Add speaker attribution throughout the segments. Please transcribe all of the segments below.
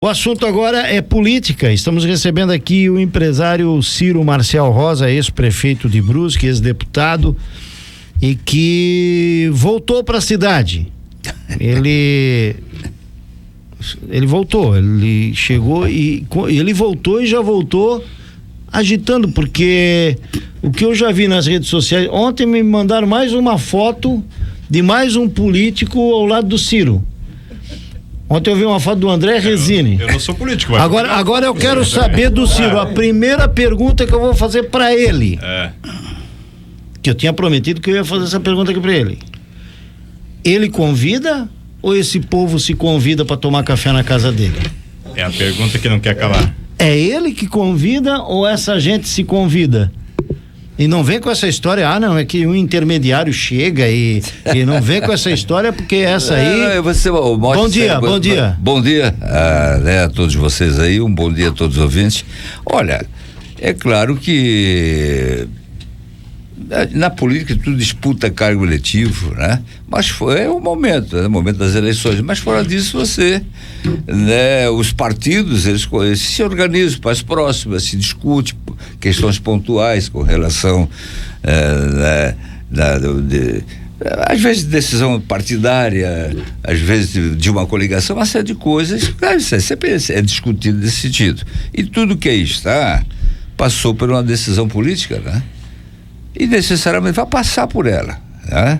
Speaker 1: O assunto agora é política. Estamos recebendo aqui o empresário Ciro Marcial Rosa, ex-prefeito de Brusque, ex-deputado, e que voltou para a cidade. Ele voltou, ele chegou e ele voltou e já voltou agitando, porque o que eu já vi nas redes sociais, ontem me mandaram mais uma foto de mais um político ao lado do Ciro. Ontem eu vi uma foto do André Resini.
Speaker 2: Eu não sou político.
Speaker 1: Agora eu quero saber do Ciro. A primeira pergunta que eu vou fazer para ele. Que eu tinha prometido que eu ia fazer essa pergunta aqui para ele. Ele convida ou esse povo se convida para tomar café na casa dele?
Speaker 2: É a pergunta que não quer calar.
Speaker 1: É ele que convida ou essa gente se convida? E não vem com essa história, não, é que um intermediário chega e não vem com essa história, porque essa aí... Bom dia.
Speaker 3: Bom dia a todos vocês aí, um bom dia a todos os ouvintes. Olha, é claro que na política tu disputa cargo eletivo, né? Mas é o momento, é o momento das eleições, mas fora disso você, né, os partidos, eles se organizam para as próximas, se discute questões pontuais com relação às vezes de decisão partidária, às vezes de uma coligação, uma série de coisas, sempre é discutido nesse sentido. E tudo que aí está passou por uma decisão política, né? E necessariamente vai passar por ela, né?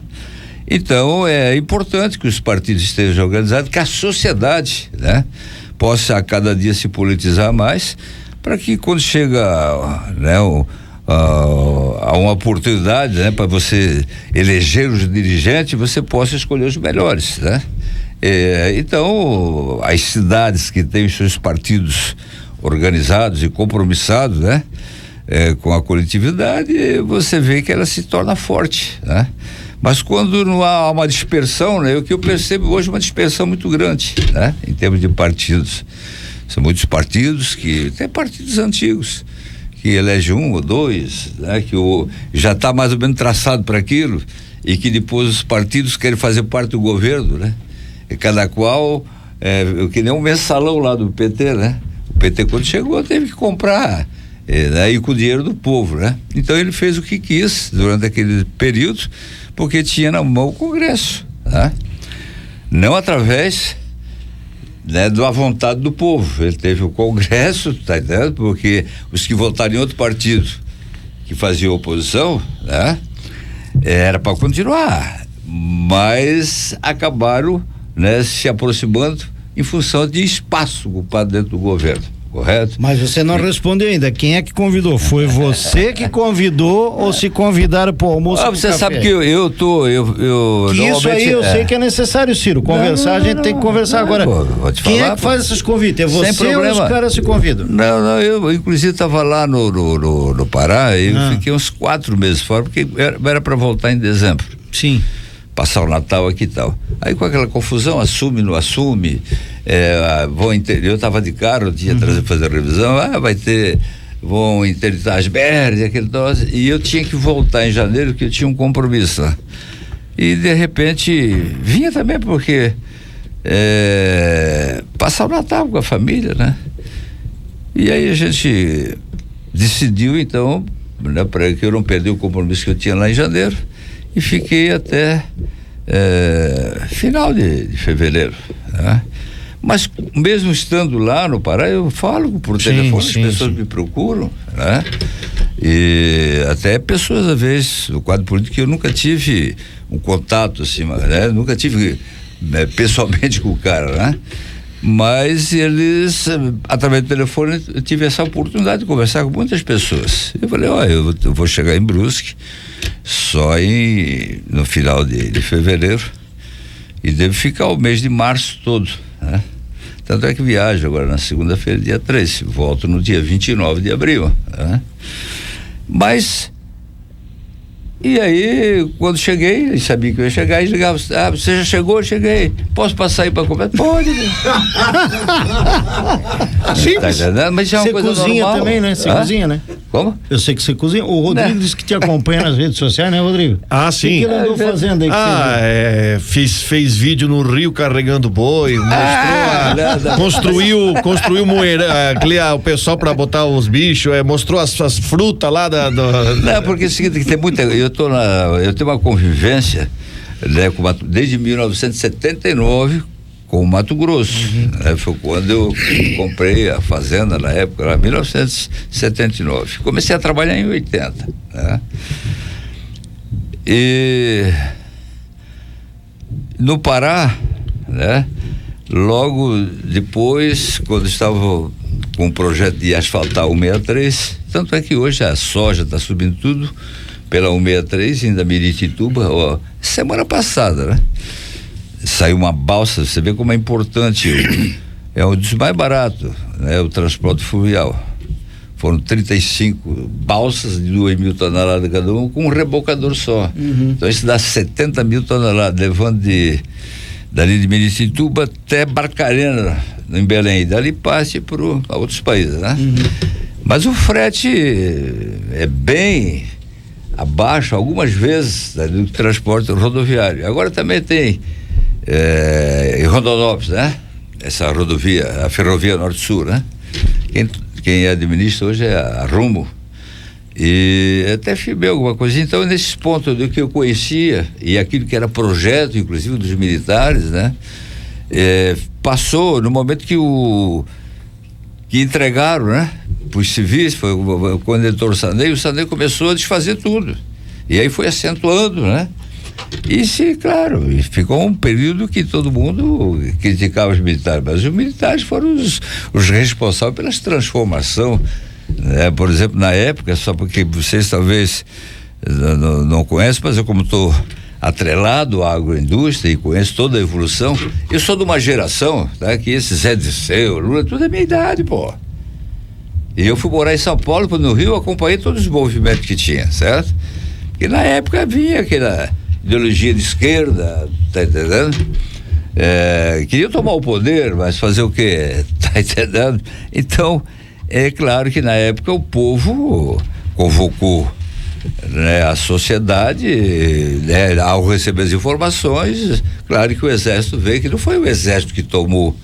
Speaker 3: Então é importante que os partidos estejam organizados, que a sociedade, né, possa a cada dia se politizar mais, para que quando chega, né, a uma oportunidade, né, para você eleger os dirigentes, você possa escolher os melhores, né? Então as cidades que têm os seus partidos organizados e compromissados, né, com a coletividade, você vê que ela se torna forte, né? Mas quando não há uma dispersão, né? O que eu percebo hoje é uma dispersão muito grande, né? Em termos de partidos, são muitos partidos tem partidos antigos que elegem um ou dois, né? Que já está mais ou menos traçado para aquilo, e que depois os partidos querem fazer parte do governo, né? E cada qual, que nem um mensalão lá do PT, né? O PT, quando chegou, teve que comprar aí com o dinheiro do povo, né? Então ele fez o que quis durante aquele período, porque tinha na mão o Congresso, né? Não através, né, da vontade do povo. Ele teve o Congresso, tá entendendo? Porque os que votaram em outro partido que faziam oposição, né, era para continuar, mas acabaram, né, se aproximando em função de espaço ocupado dentro do governo. Correto?
Speaker 1: Mas você não respondeu ainda. Quem é que convidou? Foi você que convidou ou se convidaram pro almoço?
Speaker 3: Você café? Sabe que eu
Speaker 1: isso aí eu sei que é necessário, Ciro. Conversar, a gente tem que conversar agora.
Speaker 3: Vou te
Speaker 1: quem
Speaker 3: falar,
Speaker 1: é que faz esses convites? É você ou os caras se convidam?
Speaker 3: Não, eu inclusive estava lá no Pará e eu fiquei uns 4 meses fora, porque era para voltar em dezembro.
Speaker 1: Sim.
Speaker 3: Passar o Natal aqui e tal. Aí com aquela confusão, assume, não assume, eu estava de carro, tinha trazer fazer a revisão, vão interditar as BRs, aquele troço, e eu tinha que voltar em janeiro, porque eu tinha um compromisso lá. E de repente vinha também porque passar o Natal com a família, né? E aí a gente decidiu então, né, para que eu não perder o compromisso que eu tinha lá em janeiro, e fiquei até final de fevereiro, né? Mas mesmo estando lá no Pará, eu falo por telefone, as pessoas me procuram, né? E até pessoas, às vezes, no quadro político, que eu nunca tive um contato assim, né? Nunca tive pessoalmente com o cara, né? Mas eles, através do telefone, eu tive essa oportunidade de conversar com muitas pessoas. Eu falei, eu vou chegar em Brusque só no final de fevereiro e devo ficar o mês de março todo, né? Tanto é que viajo agora na segunda-feira, dia 13, volto no dia 29 de abril, né? Mas e aí, quando cheguei, eles sabiam que eu ia chegar, eles ligavam, você já chegou? Eu cheguei, posso passar aí pra comer? Pode.
Speaker 1: Simples.
Speaker 3: Tá, mas já é uma
Speaker 1: você
Speaker 3: coisa
Speaker 1: cozinha
Speaker 3: normal.
Speaker 1: Também, né? Você cozinha, né?
Speaker 3: Como?
Speaker 1: Eu sei que você cozinha. O Rodrigo disse que te acompanha nas redes sociais, né, Rodrigo?
Speaker 4: Ah, sim.
Speaker 1: O que ele andou fazendo aí?
Speaker 4: Fez vídeo no Rio carregando boi, construiu moeira, o pessoal pra botar os bichos, mostrou as frutas lá
Speaker 3: Não, porque é o seguinte, que tem muita, eu tenho uma convivência, né, desde 1979 com o Mato Grosso. Né? Foi quando eu comprei a fazenda na época, era 1979. Comecei a trabalhar em 80. Né? E no Pará, né? Logo depois, quando estava com o projeto de asfaltar o 163, tanto é que hoje a soja está subindo tudo pela 163, ainda Miritituba, semana passada, né? Saiu uma balsa, você vê como é importante, é um dos mais baratos, né? O transporte fluvial. Foram 35 balsas de 2.000 toneladas cada uma, com um rebocador só. Então isso dá 70 mil toneladas, levando dali de Miritituba até Barcarena, em Belém, dali passe para outros países, né? Mas o frete é bem abaixo, algumas vezes, do transporte rodoviário. Agora também tem em Rondonópolis, né? Essa rodovia, a ferrovia Norte-Sul, né? Quem administra hoje é a Rumo. E até filmei alguma coisa. Então, nesses pontos do que eu conhecia e aquilo que era projeto, inclusive dos militares, né? Passou no momento que entregaram, né? Para os civis, foi o condutor Sanei, o Sanei começou a desfazer tudo. E aí foi acentuando, né? Claro, ficou um período que todo mundo criticava os militares, mas os militares foram os responsáveis pela transformação, né? Por exemplo, na época, só porque vocês talvez não conhecem, mas eu, como estou atrelado à agroindústria e conheço toda a evolução, eu sou de uma geração, tá? Que esse Zé Disseu, Lula, tudo é minha idade, pô. E eu fui morar em São Paulo, no Rio, acompanhei todos os movimentos que tinha, certo? Porque na época vinha aquela ideologia de esquerda, tá entendendo? Queria tomar o poder, mas fazer o quê? Tá entendendo? Então, é claro que na época o povo convocou, né, a sociedade, né, ao receber as informações, claro que o exército veio, que não foi o exército que tomou,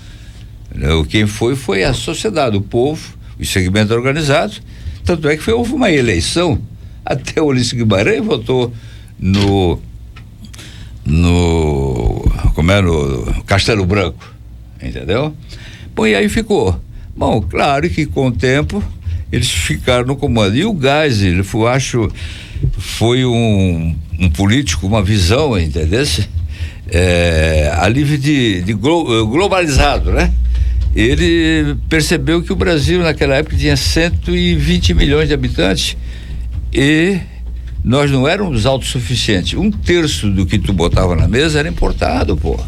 Speaker 3: né? Quem foi a sociedade, o povo, os segmentos organizados. Tanto é que houve uma eleição, até o Ulisses Guimarães votou no Castelo Branco, entendeu? Bom, e aí ficou. Bom, claro que com o tempo eles ficaram no comando. E o Geisel, eu acho, foi um político, uma visão, entendeu? A nível de globalizado, né? Ele percebeu que o Brasil naquela época tinha 120 milhões de habitantes e nós não éramos autossuficientes. 1/3 do que tu botava na mesa era importado, pô.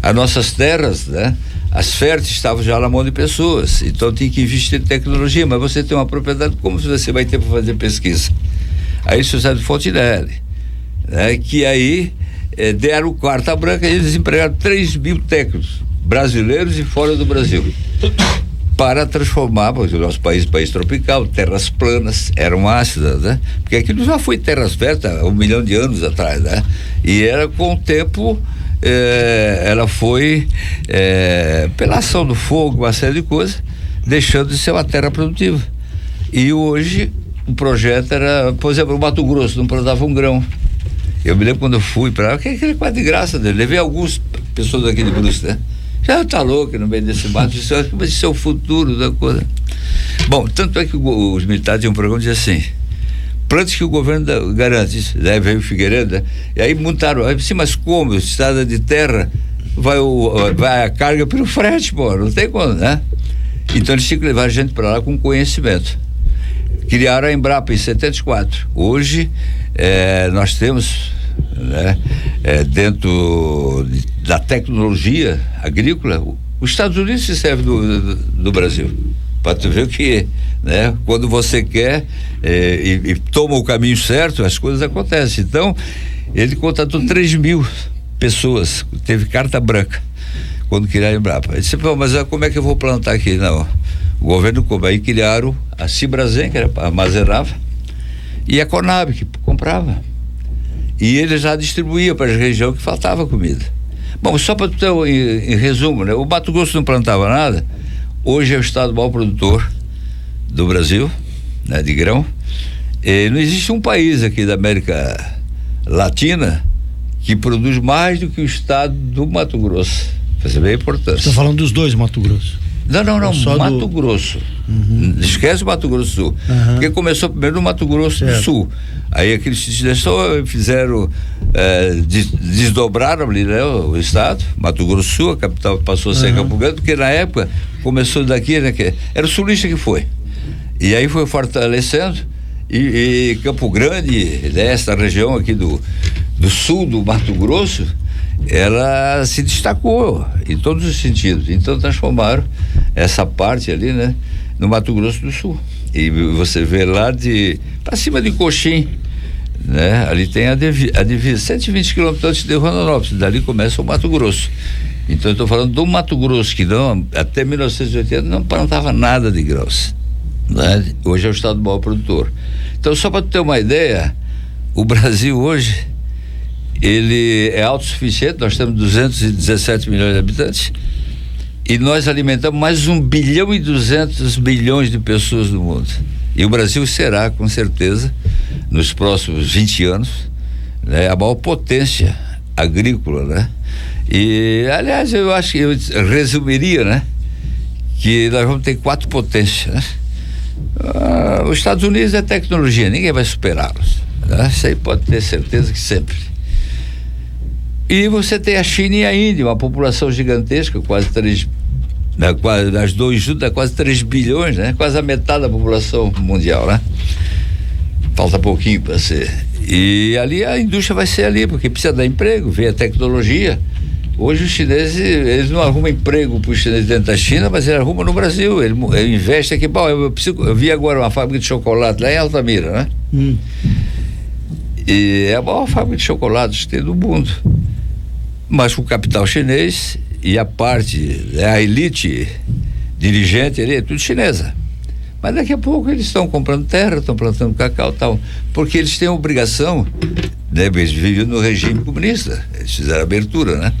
Speaker 3: As nossas terras, né? As férteis estavam já na mão de pessoas, então tinha que investir em tecnologia, mas você tem uma propriedade, como você vai ter para fazer pesquisa? Aí o José de Fontinelli, né? Que aí deram carta branca e eles empregaram 3.000 técnicos brasileiros e fora do Brasil para transformar, porque o nosso país tropical, terras planas, eram ácidas, né? Porque aquilo já foi terras férteis há 1 milhão de anos atrás, né? E era com o tempo, ela foi pela ação do fogo, uma série de coisas, deixando de ser uma terra produtiva. E hoje o projeto era, por exemplo, o Mato Grosso não plantava um grão. Eu me lembro quando eu fui para lá, que era quase de graça dele, levei algumas pessoas daqui de Brusque, né? Já tá louco no meio desse mato, mas isso é o futuro da coisa. Bom, tanto é que os militares tinham um programa que dizia assim: plantas que o governo garante, isso. Daí veio o Figueiredo, né? E aí montaram, assim, mas como? Estrada de terra, vai a carga pelo frete, pô, não tem como, né? Então eles tinham que levar a gente para lá com conhecimento. Criaram a Embrapa em 74. Hoje, nós temos, né, dentro da tecnologia agrícola, os Estados Unidos se servem do Brasil, para tu ver que, né, quando você quer e toma o caminho certo, as coisas acontecem. Então ele contratou 3.000 pessoas, teve carta branca quando criaram a Embrapa. Ele disse: mas como é que eu vou plantar aqui? Não, o governo, como aí criaram a Cibrazen, que armazenava, e a Conab, que comprava. E ele já distribuía para a região que faltava comida. Bom, só para ter em resumo, né? O Mato Grosso não plantava nada, hoje é o estado maior produtor do Brasil, né, de grão. E não existe um país aqui da América Latina que produz mais do que o estado do Mato Grosso. Isso é bem importante.
Speaker 1: Você está falando dos dois Mato Grosso?
Speaker 3: Não, Mato Grosso. Esquece o Mato Grosso do Sul. Porque começou primeiro no Mato Grosso do Sul. Aí aqueles fizeram, desdobraram ali, né, o estado, Mato Grosso do Sul, a capital passou a ser Campo Grande, porque na época começou daqui, né, que era o sulista que foi. E aí foi fortalecendo, e Campo Grande, né, essa região aqui do sul do Mato Grosso, ela se destacou em todos os sentidos. Então transformaram essa parte ali, né, no Mato Grosso do Sul. E você vê lá para cima de Coxim, né, ali tem a divisa, 120 quilômetros antes de Rondonópolis, dali começa o Mato Grosso. Então eu estou falando do Mato Grosso, que não, até 1980 não plantava nada de grãos, né? Hoje é o estado maior produtor. Então, só para ter uma ideia, o Brasil hoje ele é autossuficiente. Nós temos 217 milhões de habitantes e nós alimentamos mais 1 bilhão e 200 milhões de pessoas no mundo. E o Brasil será, com certeza, nos próximos 20 anos, né, a maior potência agrícola, né? E, aliás, eu acho que eu resumiria, né, que nós vamos ter 4 potências, né? Os Estados Unidos é tecnologia, ninguém vai superá-los, né? Isso aí pode ter certeza que sempre. E você tem a China e a Índia, uma população gigantesca, quase 3, né, quase, as duas juntas, quase 3 bilhões, né? Quase a metade da população mundial, né? Falta pouquinho para ser. E ali a indústria vai ser ali, porque precisa dar emprego, vem a tecnologia. Hoje os chineses, eles não arrumam emprego para os chineses dentro da China, mas eles arrumam no Brasil, ele investe aqui. Bom, eu vi agora uma fábrica de chocolate lá em Altamira, né? E é a maior fábrica de chocolates que tem do mundo. Mas com o capital chinês e a parte, a elite dirigente ali, é tudo chinesa. Mas daqui a pouco eles estão comprando terra, estão plantando cacau e tal, porque eles têm a obrigação, né, eles viviam no regime comunista, eles fizeram abertura, né?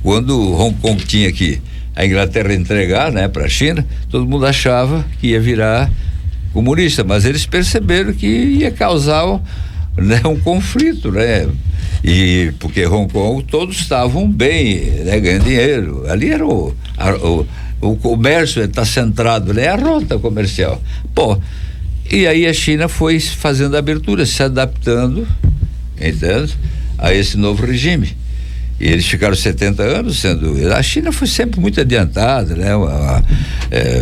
Speaker 3: Quando Hong Kong tinha que a Inglaterra entregar, né, para a China, todo mundo achava que ia virar comunista, mas eles perceberam que ia causar, né, um conflito, né? E porque Hong Kong todos estavam bem, né, ganhando dinheiro. Ali era o comércio está centrado, né? A rota comercial. Pô, e aí a China foi fazendo a abertura, se adaptando, entende? A esse novo regime. E eles ficaram 70 anos sendo. A China foi sempre muito adiantada, né?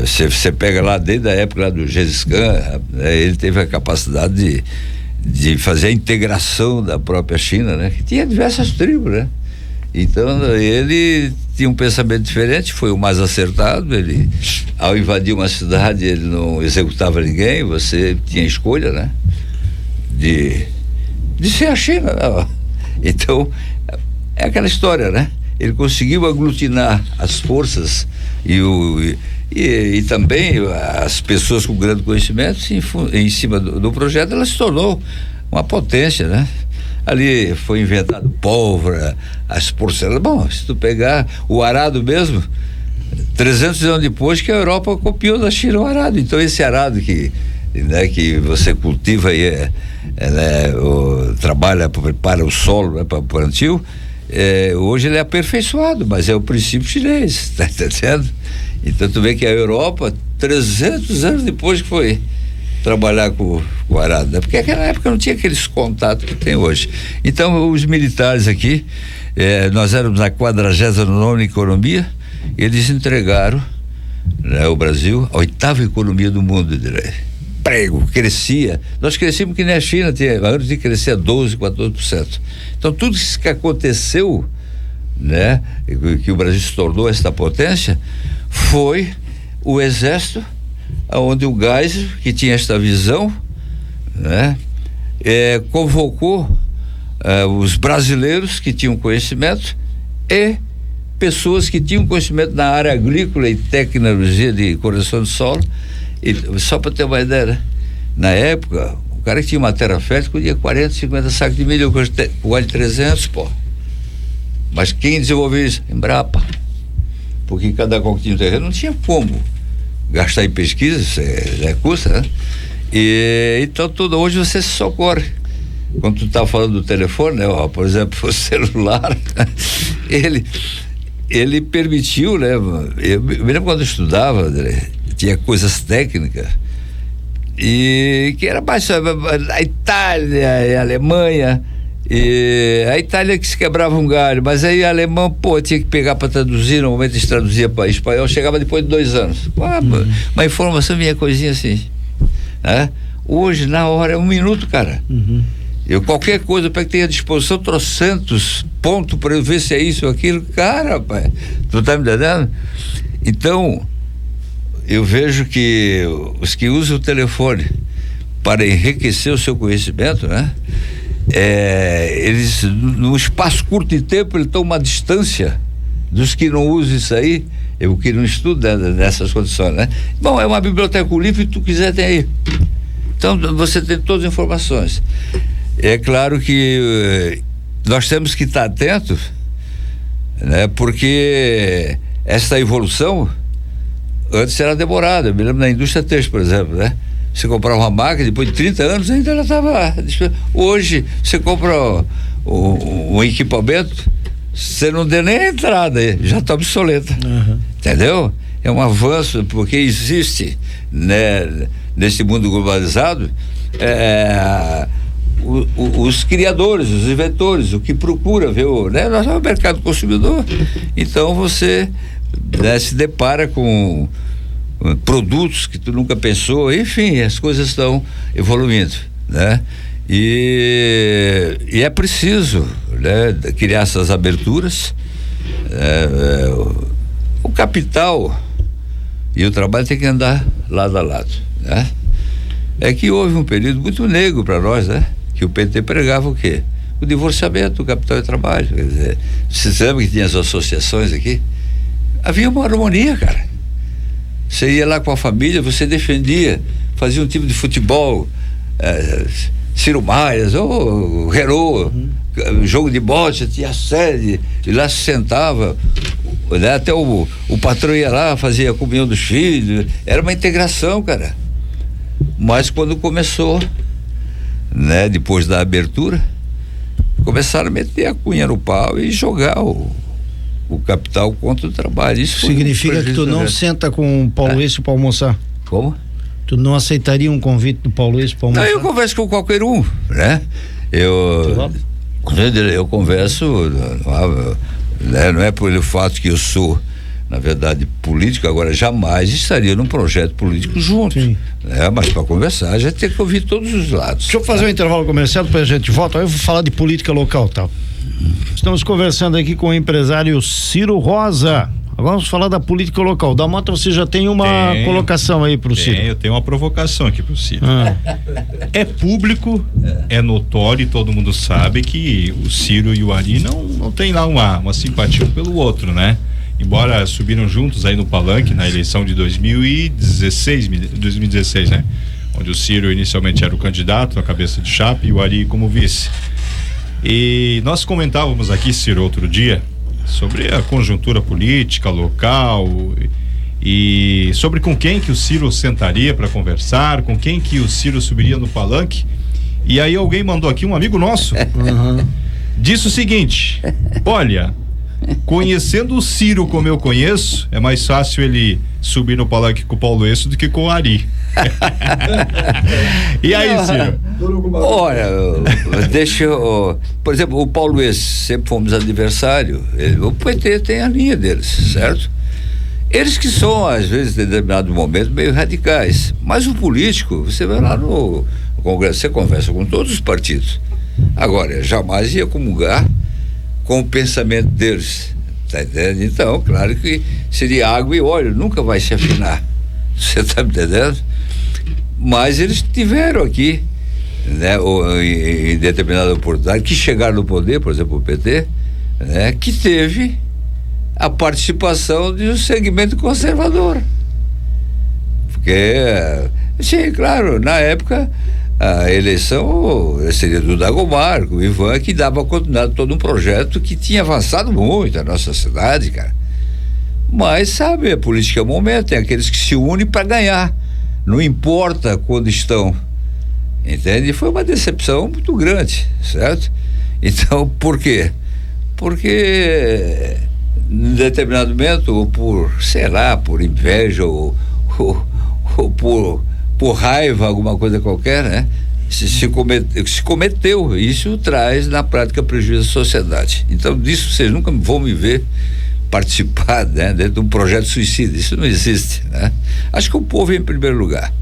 Speaker 3: Você pega lá desde a época lá do Gengis Khan, né? Ele teve a capacidade de fazer a integração da própria China, né? Que tinha diversas tribos, né? Então ele tinha um pensamento diferente, foi o mais acertado. Ele, ao invadir uma cidade, ele não executava ninguém, você tinha escolha, né? De ser a China, né? Então é aquela história, né? Ele conseguiu aglutinar as forças e também as pessoas com grande conhecimento em cima do projeto. Ela se tornou uma potência, né? Ali foi inventado pólvora, as porcelanas. Bom, se tu pegar o arado mesmo, 300 anos depois que a Europa copiou da China o arado. Então esse arado que você cultiva e trabalha, prepara o solo, né, para o plantio, hoje ele é aperfeiçoado, mas é o princípio chinês, tá entendendo? Então tu vê que a Europa, 300 anos depois que foi trabalhar com o arado, né? Porque naquela época não tinha aqueles contatos que tem hoje. Então os militares aqui, nós éramos na 49ª economia, eles entregaram, né, o Brasil, a 8ª economia do mundo, direi. Emprego, crescia, nós crescimos que nem a China, antes de crescer a 12%, 14%. Então tudo isso que aconteceu, né, que o Brasil se tornou esta potência, foi o exército, onde o Geisel, que tinha esta visão, né, convocou os brasileiros que tinham conhecimento e pessoas que tinham conhecimento na área agrícola e tecnologia de correção de solo, Só para ter uma ideia, né? Na época, o cara que tinha uma terra fértil colhia 40, 50 sacos de milho, com óleo de 300, pô. Mas quem desenvolveu isso? Embrapa. Porque cada qual que tinha um terreno não tinha como gastar em pesquisa, isso custa, né? Então hoje você se socorre. Quando tu estava falando do telefone, né, por exemplo, o celular, ele permitiu, né? Eu me lembro quando eu estudava, André, tinha coisas técnicas e que era mais a Itália e a Alemanha. E a Itália que se quebrava um galho, mas aí a alemã, tinha que pegar para traduzir. No momento eles traduzia para espanhol, chegava depois de 2 anos. Uma informação vinha coisinha assim, né? Hoje, na hora, é 1 minuto, cara. Qualquer coisa para que tenha à disposição, trocentos pontos para eu ver se é isso ou aquilo, cara, rapaz, tu tá me entendendo? Então, eu vejo que os que usam o telefone para enriquecer o seu conhecimento, né? Eles, num espaço curto de tempo, eles estão uma distância dos que não usam isso aí, o que não estuda nessas condições, né? Bom, é uma biblioteca com livro, que tu quiser tem aí. Então, você tem todas as informações. É claro que nós temos que estar atentos, né? Porque essa evolução antes era demorada. Eu me lembro na indústria têxtil, por exemplo, né? Você comprava uma máquina, depois de 30 anos ainda ela estava. Hoje você compra um equipamento, você não deu nem a entrada, já está obsoleta. Entendeu? É um avanço, porque existe, né, nesse mundo globalizado, os criadores, os inventores, o que procura ver, né? Nós somos o mercado consumidor. Então você, né, se depara com produtos que tu nunca pensou, enfim, as coisas estão evoluindo, né? E é preciso, né, criar essas aberturas. O capital e o trabalho tem que andar lado a lado, né? É que houve um período muito negro para nós, né? Que o PT pregava o quê? O divorciamento do capital e trabalho. Quer dizer, você lembra que tinha as associações aqui? Havia uma harmonia, cara. Você ia lá com a família, você defendia, fazia um time de futebol, Ciro Maias, ou Renault, jogo de bote, tinha sede, e lá se sentava, né? Até o patrão ia lá, fazia a comunhão dos filhos, era uma integração, cara. Mas quando começou, né, depois da abertura, começaram a meter a cunha no pau e jogar o capital contra o trabalho. Isso
Speaker 1: significa que tu não senta com o Paulo Esse para almoçar?
Speaker 3: Como?
Speaker 1: Tu não aceitaria um convite do Paulo Esse para almoçar?
Speaker 3: Não, eu converso com qualquer um, né? Eu converso, né? Não é pelo fato que eu sou, na verdade, político, agora jamais estaria num projeto político junto, né? Mas para conversar a gente tem que ouvir todos os lados. Deixa
Speaker 1: eu fazer um intervalo comercial, depois a gente volta. Aí eu vou falar de política local, tá? Estamos conversando aqui com o empresário Ciro Rosa. Agora vamos falar da política local. Da Mota, você já tem uma colocação aí pro Ciro?
Speaker 2: Eu tenho uma provocação aqui pro Ciro. É público, é notório, e todo mundo sabe que o Ciro e o Ari não tem lá uma simpatia um pelo outro, né? Embora subiram juntos aí no palanque na eleição de 2016, né? Onde o Ciro inicialmente era o candidato, a cabeça de chapa, e o Ari como vice. E nós comentávamos aqui, Ciro, outro dia, sobre a conjuntura política local e sobre com quem que o Ciro sentaria para conversar, com quem que o Ciro subiria no palanque. E aí alguém mandou aqui, um amigo nosso, disse o seguinte: olha, conhecendo o Ciro como eu conheço, é mais fácil ele subir no palanque com o Paulo Esse do que com o Ari. E aí, Ciro?
Speaker 3: Olha, deixa eu, por exemplo, o Paulo Esse, sempre fomos adversário, o PT tem a linha deles, certo? Eles que são, às vezes, em determinado momento, meio radicais, mas o político, você vai lá no Congresso, você conversa com todos os partidos. Agora, jamais ia comungar com o pensamento deles, tá entendendo? Então, claro que seria água e óleo, nunca vai se afinar, você tá me entendendo? Mas eles tiveram aqui, né, em determinada oportunidade, que chegaram no poder, por exemplo, o PT, né, que teve a participação de um segmento conservador. Porque, sim, claro, na época a eleição seria do Dagomar, o Ivan, que dava continuidade a todo um projeto que tinha avançado muito a nossa cidade, cara. Mas, sabe, a política é um momento, tem aqueles que se unem para ganhar, não importa quando estão, entende? E foi uma decepção muito grande, certo? Então, por quê? Porque em determinado momento, ou por, sei lá, por inveja ou por raiva, alguma coisa qualquer, né? Se cometeu, isso traz na prática prejuízo à sociedade. Então, disso vocês nunca vão me ver participar, né, dentro de um projeto suicida. Isso não existe, né? Acho que o povo é em primeiro lugar.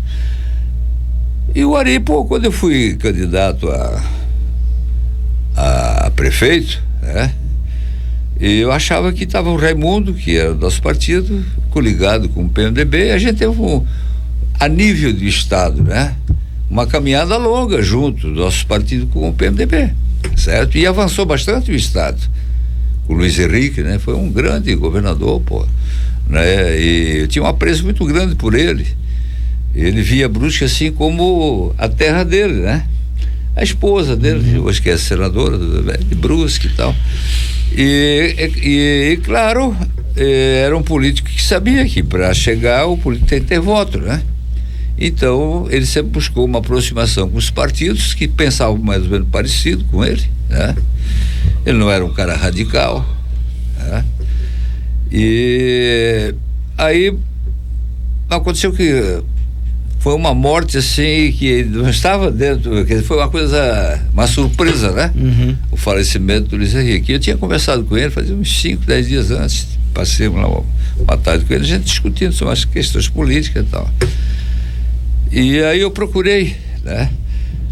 Speaker 3: E o Ari, quando eu fui candidato a prefeito, né, eu achava que estava o Raimundo, que era do nosso partido, coligado com o PMDB, e a gente teve a nível de estado, né, uma caminhada longa junto do nosso partido com o PMDB, certo? E avançou bastante o estado. O Luiz Henrique, né, foi um grande governador, né, e eu tinha um apreço muito grande por ele. Ele via Brusque assim como a terra dele, né? A esposa dele, hoje que é senadora de Brusque e tal. E claro, era um político que sabia que para chegar o político tem que ter voto, né? Então ele sempre buscou uma aproximação com os partidos que pensavam mais ou menos parecido com ele, né? Ele não era um cara radical, né? E aí aconteceu que foi uma morte assim que não estava dentro, que foi uma surpresa, né? O falecimento do Luiz Henrique. Eu tinha conversado com ele fazia uns 5, 10 dias antes, passei lá uma tarde com ele, a gente discutindo sobre as questões políticas e tal. E aí eu procurei, né,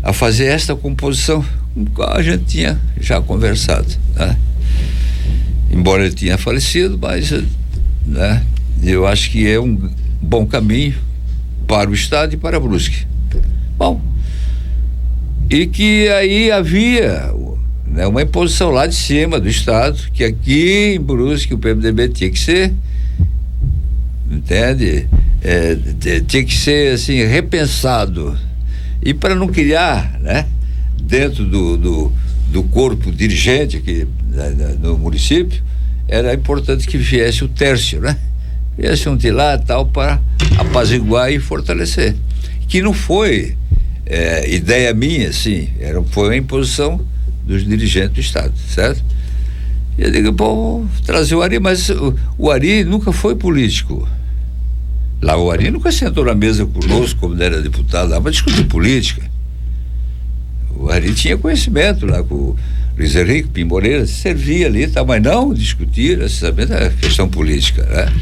Speaker 3: a fazer esta composição com a qual a gente tinha já conversado, né? Embora ele tenha falecido, mas, né, eu acho que é um bom caminho para o estado e para Brusque. Bom, e que aí havia, né, uma imposição lá de cima do estado, que aqui em Brusque o PMDB tinha que ser, entende? Tinha que ser assim repensado, e para não criar, né, dentro do corpo dirigente aqui no município, era importante que viesse o Tércio, né? Viesse um de lá tal para apaziguar e fortalecer, que não foi ideia minha, assim, foi uma imposição dos dirigentes do estado, certo? E eu digo, bom, trazer o Ari, mas o Ari nunca foi político. Lá o Ari nunca sentou na mesa conosco, como era deputado, lá para discutir política. O Ari tinha conhecimento lá com o Luiz Henrique Pimboreira, servia ali, tá, mas não discutir necessariamente a questão política, né?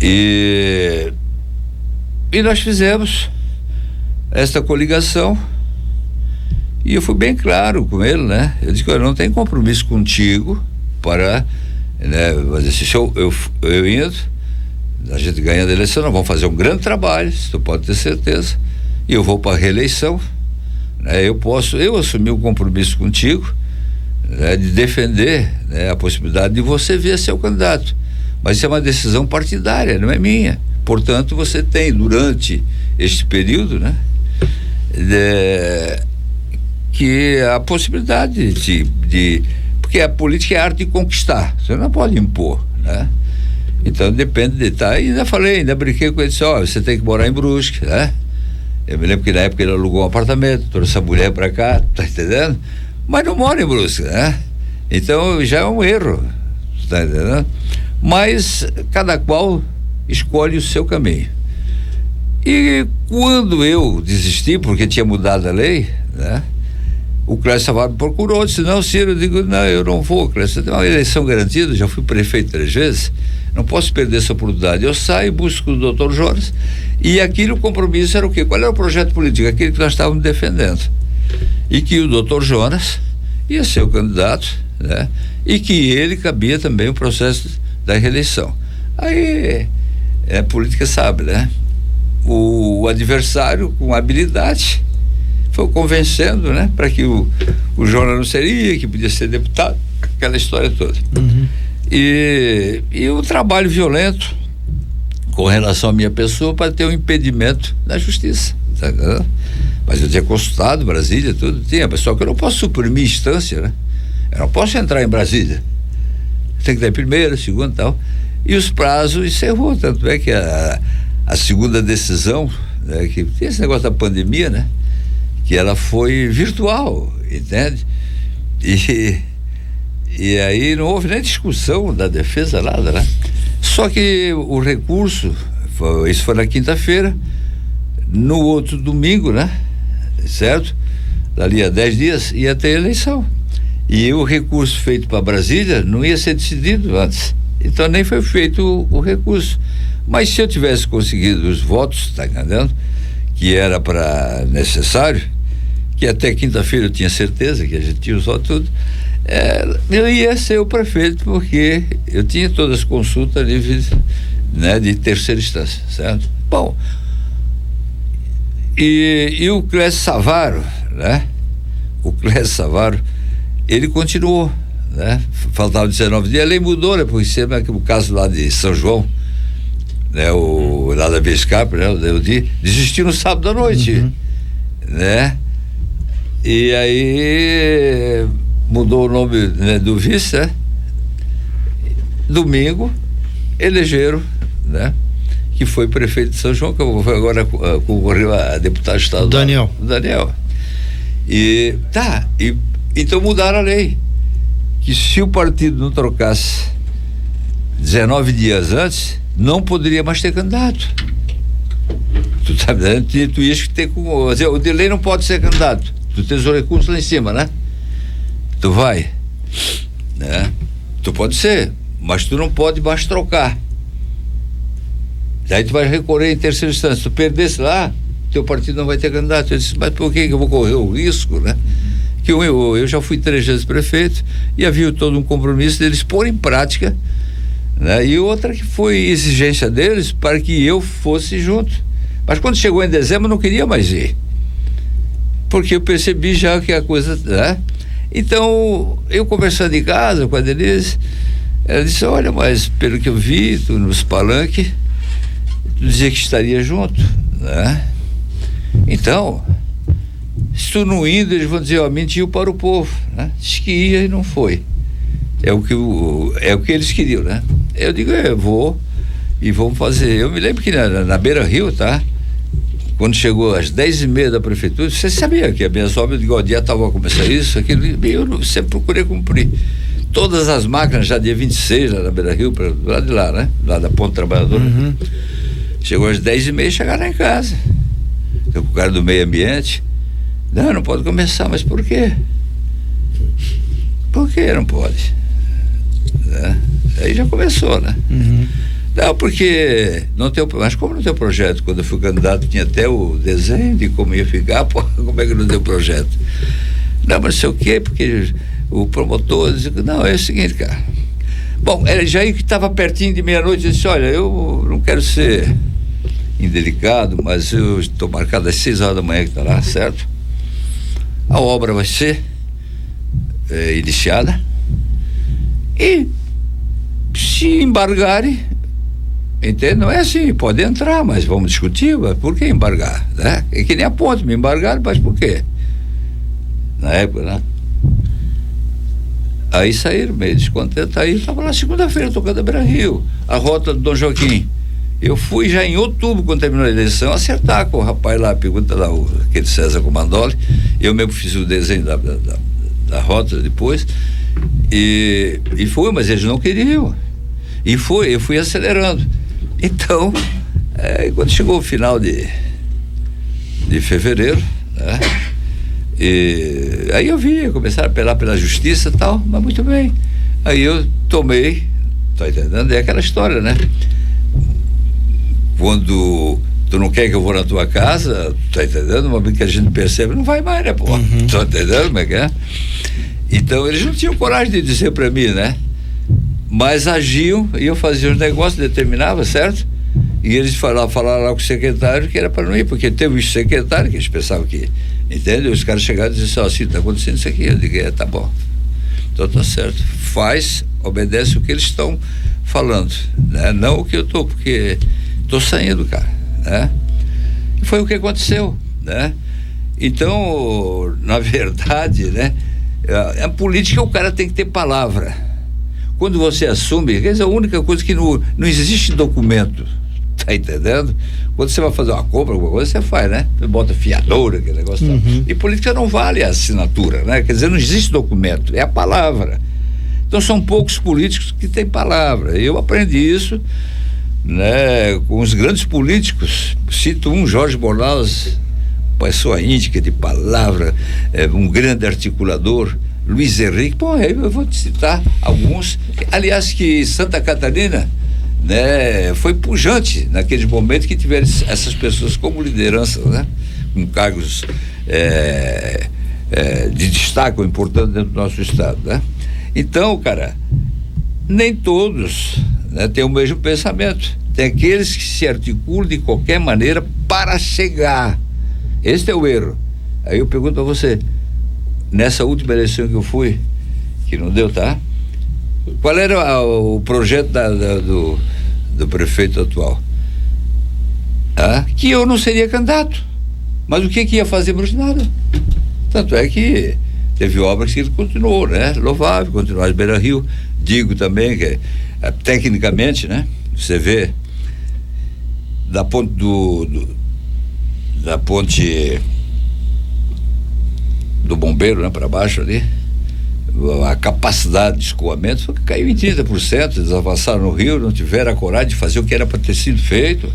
Speaker 3: E nós fizemos esta coligação e eu fui bem claro com ele, né? Eu disse que eu não tenho compromisso contigo para, né, mas se eu indo, a gente ganhando a eleição, nós vamos fazer um grande trabalho, tu pode ter certeza, e eu vou para a reeleição, né? Eu assumi um compromisso contigo, né, de defender, né, a possibilidade de você vir a ser o candidato, mas isso é uma decisão partidária, não é minha. Portanto, você tem durante este período, né, que a possibilidade porque a política é a arte de conquistar, você não pode impor, né? Então depende de estar. Ainda brinquei com ele, disse, você tem que morar em Brusque, né? Eu me lembro que na época ele alugou um apartamento, trouxe a mulher para cá, tá entendendo? Mas não mora em Brusque, né? Então já é um erro, tá entendendo? Mas cada qual escolhe o seu caminho. E quando eu desisti, porque tinha mudado a lei, né, o Clécio Tavares me procurou, disse, não, Ciro, eu digo, não, eu não vou, Clécio, tem uma eleição garantida, já fui prefeito 3 vezes, não posso perder essa oportunidade. Eu saio, busco o doutor Jonas, e aquilo, o compromisso era o quê? Qual era o projeto político? Aquele que nós estávamos defendendo. E que o doutor Jonas ia ser o candidato, né, e que ele cabia também o processo da reeleição. Aí, a política sabe, né? O adversário, com habilidade, foi convencendo, né, para que o Jonas não seria, que podia ser deputado, aquela história toda. E o trabalho violento com relação à minha pessoa para ter um impedimento da justiça, tá entendendo? Mas eu tinha consultado Brasília, tudo tinha, só que eu não posso suprimir instância, né? Eu não posso entrar em Brasília, tem que ter primeira, segunda e tal, e os prazos encerrou, tanto é que a segunda decisão, né, que tem esse negócio da pandemia, né, que ela foi virtual, entende? E aí não houve nem discussão da defesa, nada, né? Só que o recurso, isso foi na quinta-feira, no outro domingo, né? Certo? Dali a 10 dias ia ter eleição. E o recurso feito para Brasília não ia ser decidido antes. Então nem foi feito o recurso. Mas se eu tivesse conseguido os votos, tá entendendo? Que era para necessário, que até quinta-feira eu tinha certeza que a gente tinha os votos tudo, eu ia ser o prefeito, porque eu tinha todas as consultas livres, né, de terceira instância, certo? Bom, e o Clécio Savaro, né? O Clécio Savaro, ele continuou, né? Faltavam 19 dias, a lei mudou, né? Porque sempre o caso lá de São João, né? Lá da Vescap, né? O desistiu no sábado à noite, né? E aí mudou o nome, né, do vice, né? Domingo elegeram, né? Que foi prefeito de São João, que agora concorreu a deputado estadual. Daniel. E então mudaram a lei, que se o partido não trocasse 19 dias antes, não poderia mais ter candidato. Tu sabe, né? Tu ias ter o delay não pode ser candidato. Tu tens o recurso lá em cima, né? Tu vai, né? Tu pode ser, mas tu não pode mais trocar. Daí tu vai recorrer em terceira instância. Tu perdesse lá, teu partido não vai ter candidato. Eu disse, mas por que eu vou correr o risco, né? Que eu já fui 3 vezes prefeito e havia todo um compromisso deles pôr em prática, né? E outra que foi exigência deles para que eu fosse junto. Mas quando chegou em dezembro eu não queria mais ir, porque eu percebi já que a coisa, né? Então eu conversando em casa com a Denise, ela disse, olha, mas pelo que eu vi tu, nos palanques, tu dizia que estaria junto, né? Então, se tu não indo, eles vão dizer, ó, mentiu para o povo, né? Diz que ia e não foi. É o que eles queriam, né? Eu digo, eu vou e vamos fazer. Eu me lembro que na Beira Rio, tá? Quando chegou às 10h30 da prefeitura, você sabia que as minhas obras de dia estavam a começar isso, aquilo, eu sempre procurei cumprir. Todas as máquinas, já dia 26, lá na Beira Rio, lá de lá, né? Lá da Ponte Trabalhadora. Chegou às 10h30 e chegaram em casa. Eu com o cara do meio ambiente. Não pode começar, mas por quê? Por que não pode? Né? Aí já começou, né? Não, porque não tem, mas como não tem projeto? Quando eu fui candidato tinha até o desenho de como ia ficar, pô, como é que não tem projeto? Não, mas sei o quê, porque o promotor disse, não, é o seguinte, cara. Bom, ele já que estava pertinho de meia-noite, disse, olha, eu não quero ser indelicado, mas eu estou marcado às 6h da manhã que está lá, certo? A obra vai ser iniciada e se embargarem, entende? Não é assim, pode entrar, mas vamos discutir, mas por que embargar, né? É que nem a ponte, me embargaram, mas por quê? Na época, né? Aí saíram meio descontentes, aí estava lá segunda-feira tocando a Beira Rio, a rota do Dom Joaquim. Eu fui já em outubro, quando terminou a eleição, acertar com o rapaz lá, pergunta lá, aquele César Comandoli, eu mesmo fiz o desenho da rota depois, e foi, mas eles não queriam, eu fui acelerando. Então, quando chegou o final de fevereiro, né? E aí eu vi, começaram a apelar pela justiça e tal, mas muito bem. Aí eu tomei, tá entendendo? É aquela história, né? Quando tu não quer que eu vou na tua casa, tá entendendo? Uma vez que a gente percebe, não vai mais, né, pô? Tá entendendo como é que é? Então eles não tinham coragem de dizer pra mim, né? Mas agiam e eu fazia os negócios, determinava, certo? E eles falaram lá com o secretário que era para não ir, porque teve os secretários que eles pensavam que, entende? Os caras chegaram e disseram assim, tá acontecendo isso aqui. Eu digo, tá bom. Então tá certo. Faz, obedece o que eles estão falando, né? Não o que eu tô, porque tô saindo, cara, né? E foi o que aconteceu, né? Então, na verdade, né, a política, o cara tem que ter palavra. Quando você assume, quer dizer, a única coisa que não existe documento, tá entendendo? Quando você vai fazer uma compra, alguma coisa, você faz, né? Você bota fiadora, aquele negócio tal. E política não vale a assinatura, né? Quer dizer, não existe documento, é a palavra. Então são poucos políticos que têm palavra. Eu aprendi isso, né, com os grandes políticos. Cito um, Jorge Borlaus, pessoa índica de palavra, um grande articulador. Luiz Henrique, eu vou te citar alguns, aliás, que Santa Catarina, né, foi pujante naqueles momentos que tiveram essas pessoas como liderança, né, com cargos de destaque ou importante dentro do nosso estado, né? Então, cara, nem todos, né, têm o mesmo pensamento. Tem aqueles que se articulam de qualquer maneira para chegar. Esse é o erro. Aí eu pergunto a você, nessa última eleição que eu fui, que não deu, tá? Qual era o projeto do prefeito atual? Que eu não seria candidato. Mas o que ia fazer? Nada. Tanto é que teve obras que ele continuou, né? Louvável, continuar de Beira-Rio. Digo também que, tecnicamente, né? Você vê da ponte da ponte do Bombeiro, né, para baixo ali, a capacidade de escoamento caiu em 30%. Eles avançaram no rio, não tiveram a coragem de fazer o que era para ter sido feito.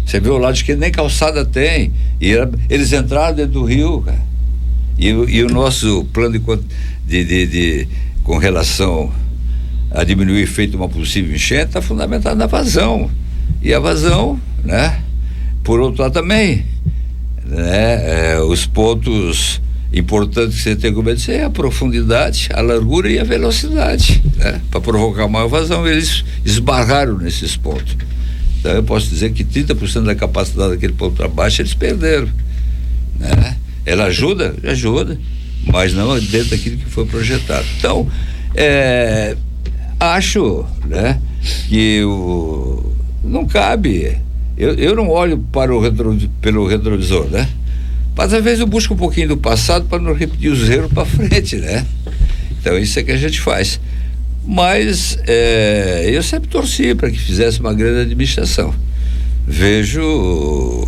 Speaker 3: Você vê o lado esquerdo, nem calçada tem, e eles entraram dentro do rio, cara. E o nosso plano com relação a diminuir o efeito de uma possível enchente está fundamentado na vazão. E a vazão, né, por outro lado também, né, os pontos importantes que você tem que obedecer é a profundidade, a largura e a velocidade, né? Para provocar uma vazão, eles esbarraram nesses pontos. Então eu posso dizer que 30% da capacidade daquele ponto para baixo eles perderam, né? Ela ajuda, mas não dentro daquilo que foi projetado. Então, acho, né, que não cabe. Eu não olho para pelo retrovisor, né? Mas às vezes eu busco um pouquinho do passado para não repetir os erros para frente, né? Então isso é que a gente faz. Mas eu sempre torci para que fizesse uma grande administração. Vejo,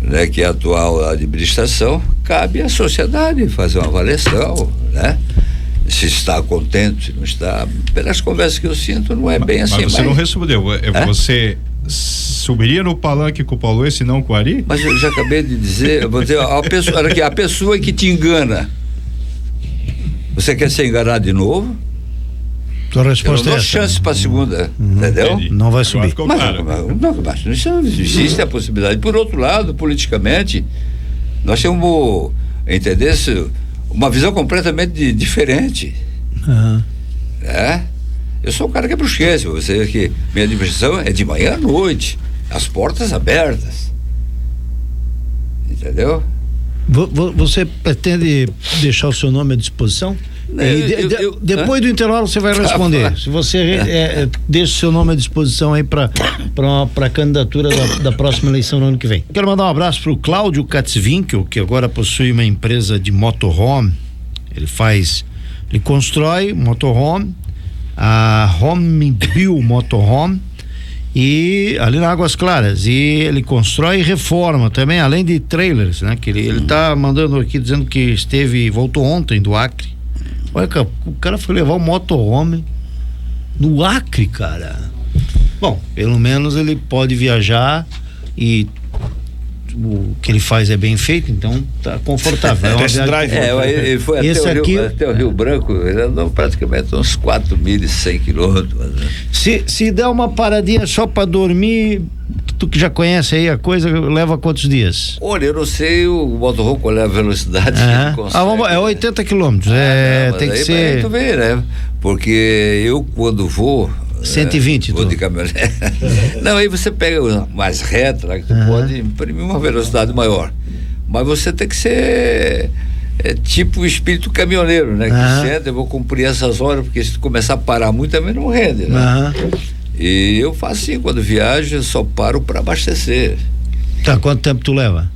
Speaker 3: né, que a atual administração cabe à sociedade fazer uma avaliação, né? Se está contente, se não está. Pelas conversas que eu sinto, não é bem assim.
Speaker 2: Mas você não respondeu. Você subiria no palanque com o Paulo e não com o Ari?
Speaker 3: Mas eu já acabei de dizer, eu vou dizer, a pessoa que te engana, você quer ser enganado de novo?
Speaker 1: Tua resposta
Speaker 3: é essa. Chance para a segunda, entendeu?
Speaker 1: Entendi. Não vai subir.
Speaker 3: Mas não existe a possibilidade. Por outro lado, politicamente, nós temos, entendeu? Uma visão completamente diferente. Eu sou um cara que é bruxense, você que minha administração é de manhã à noite, as portas abertas, entendeu?
Speaker 1: Você pretende deixar o seu nome à disposição? Depois do intervalo você vai responder. Se você deixa o seu nome à disposição aí para a candidatura da próxima eleição no ano que vem. Quero mandar um abraço para o Cláudio Katzwinkel, que agora possui uma empresa de motorhome. Ele constrói motorhome, a Homebuild Motorhome, e ali na Águas Claras, e ele constrói e reforma também, além de trailers, né? Que ele tá mandando aqui dizendo que voltou ontem do Acre. Olha, o cara foi levar o motorhome no Acre, cara. Bom, pelo menos ele pode viajar e o que ele faz é bem feito, então tá confortável.
Speaker 3: Ele foi até o Rio Branco, ele andou praticamente uns 4.100 quilômetros.
Speaker 1: Se der uma paradinha só para dormir, tu que já conhece aí a coisa, leva quantos dias?
Speaker 3: Olha, eu não sei o motorhome qual é a velocidade que ele consegue.
Speaker 1: É 80 quilômetros, tem que ser.
Speaker 3: Tu vê, né? Porque eu quando vou
Speaker 1: 120,
Speaker 3: vou de caminhonete. Não, aí você pega mais reto, né, que tu pode imprimir uma velocidade maior. Mas você tem que ser tipo o espírito caminhoneiro, né? Que senta, eu vou cumprir essas horas, porque se tu começar a parar muito também não rende, né? E eu faço assim, quando viajo, eu só paro para abastecer.
Speaker 1: Tá, quanto tempo tu leva?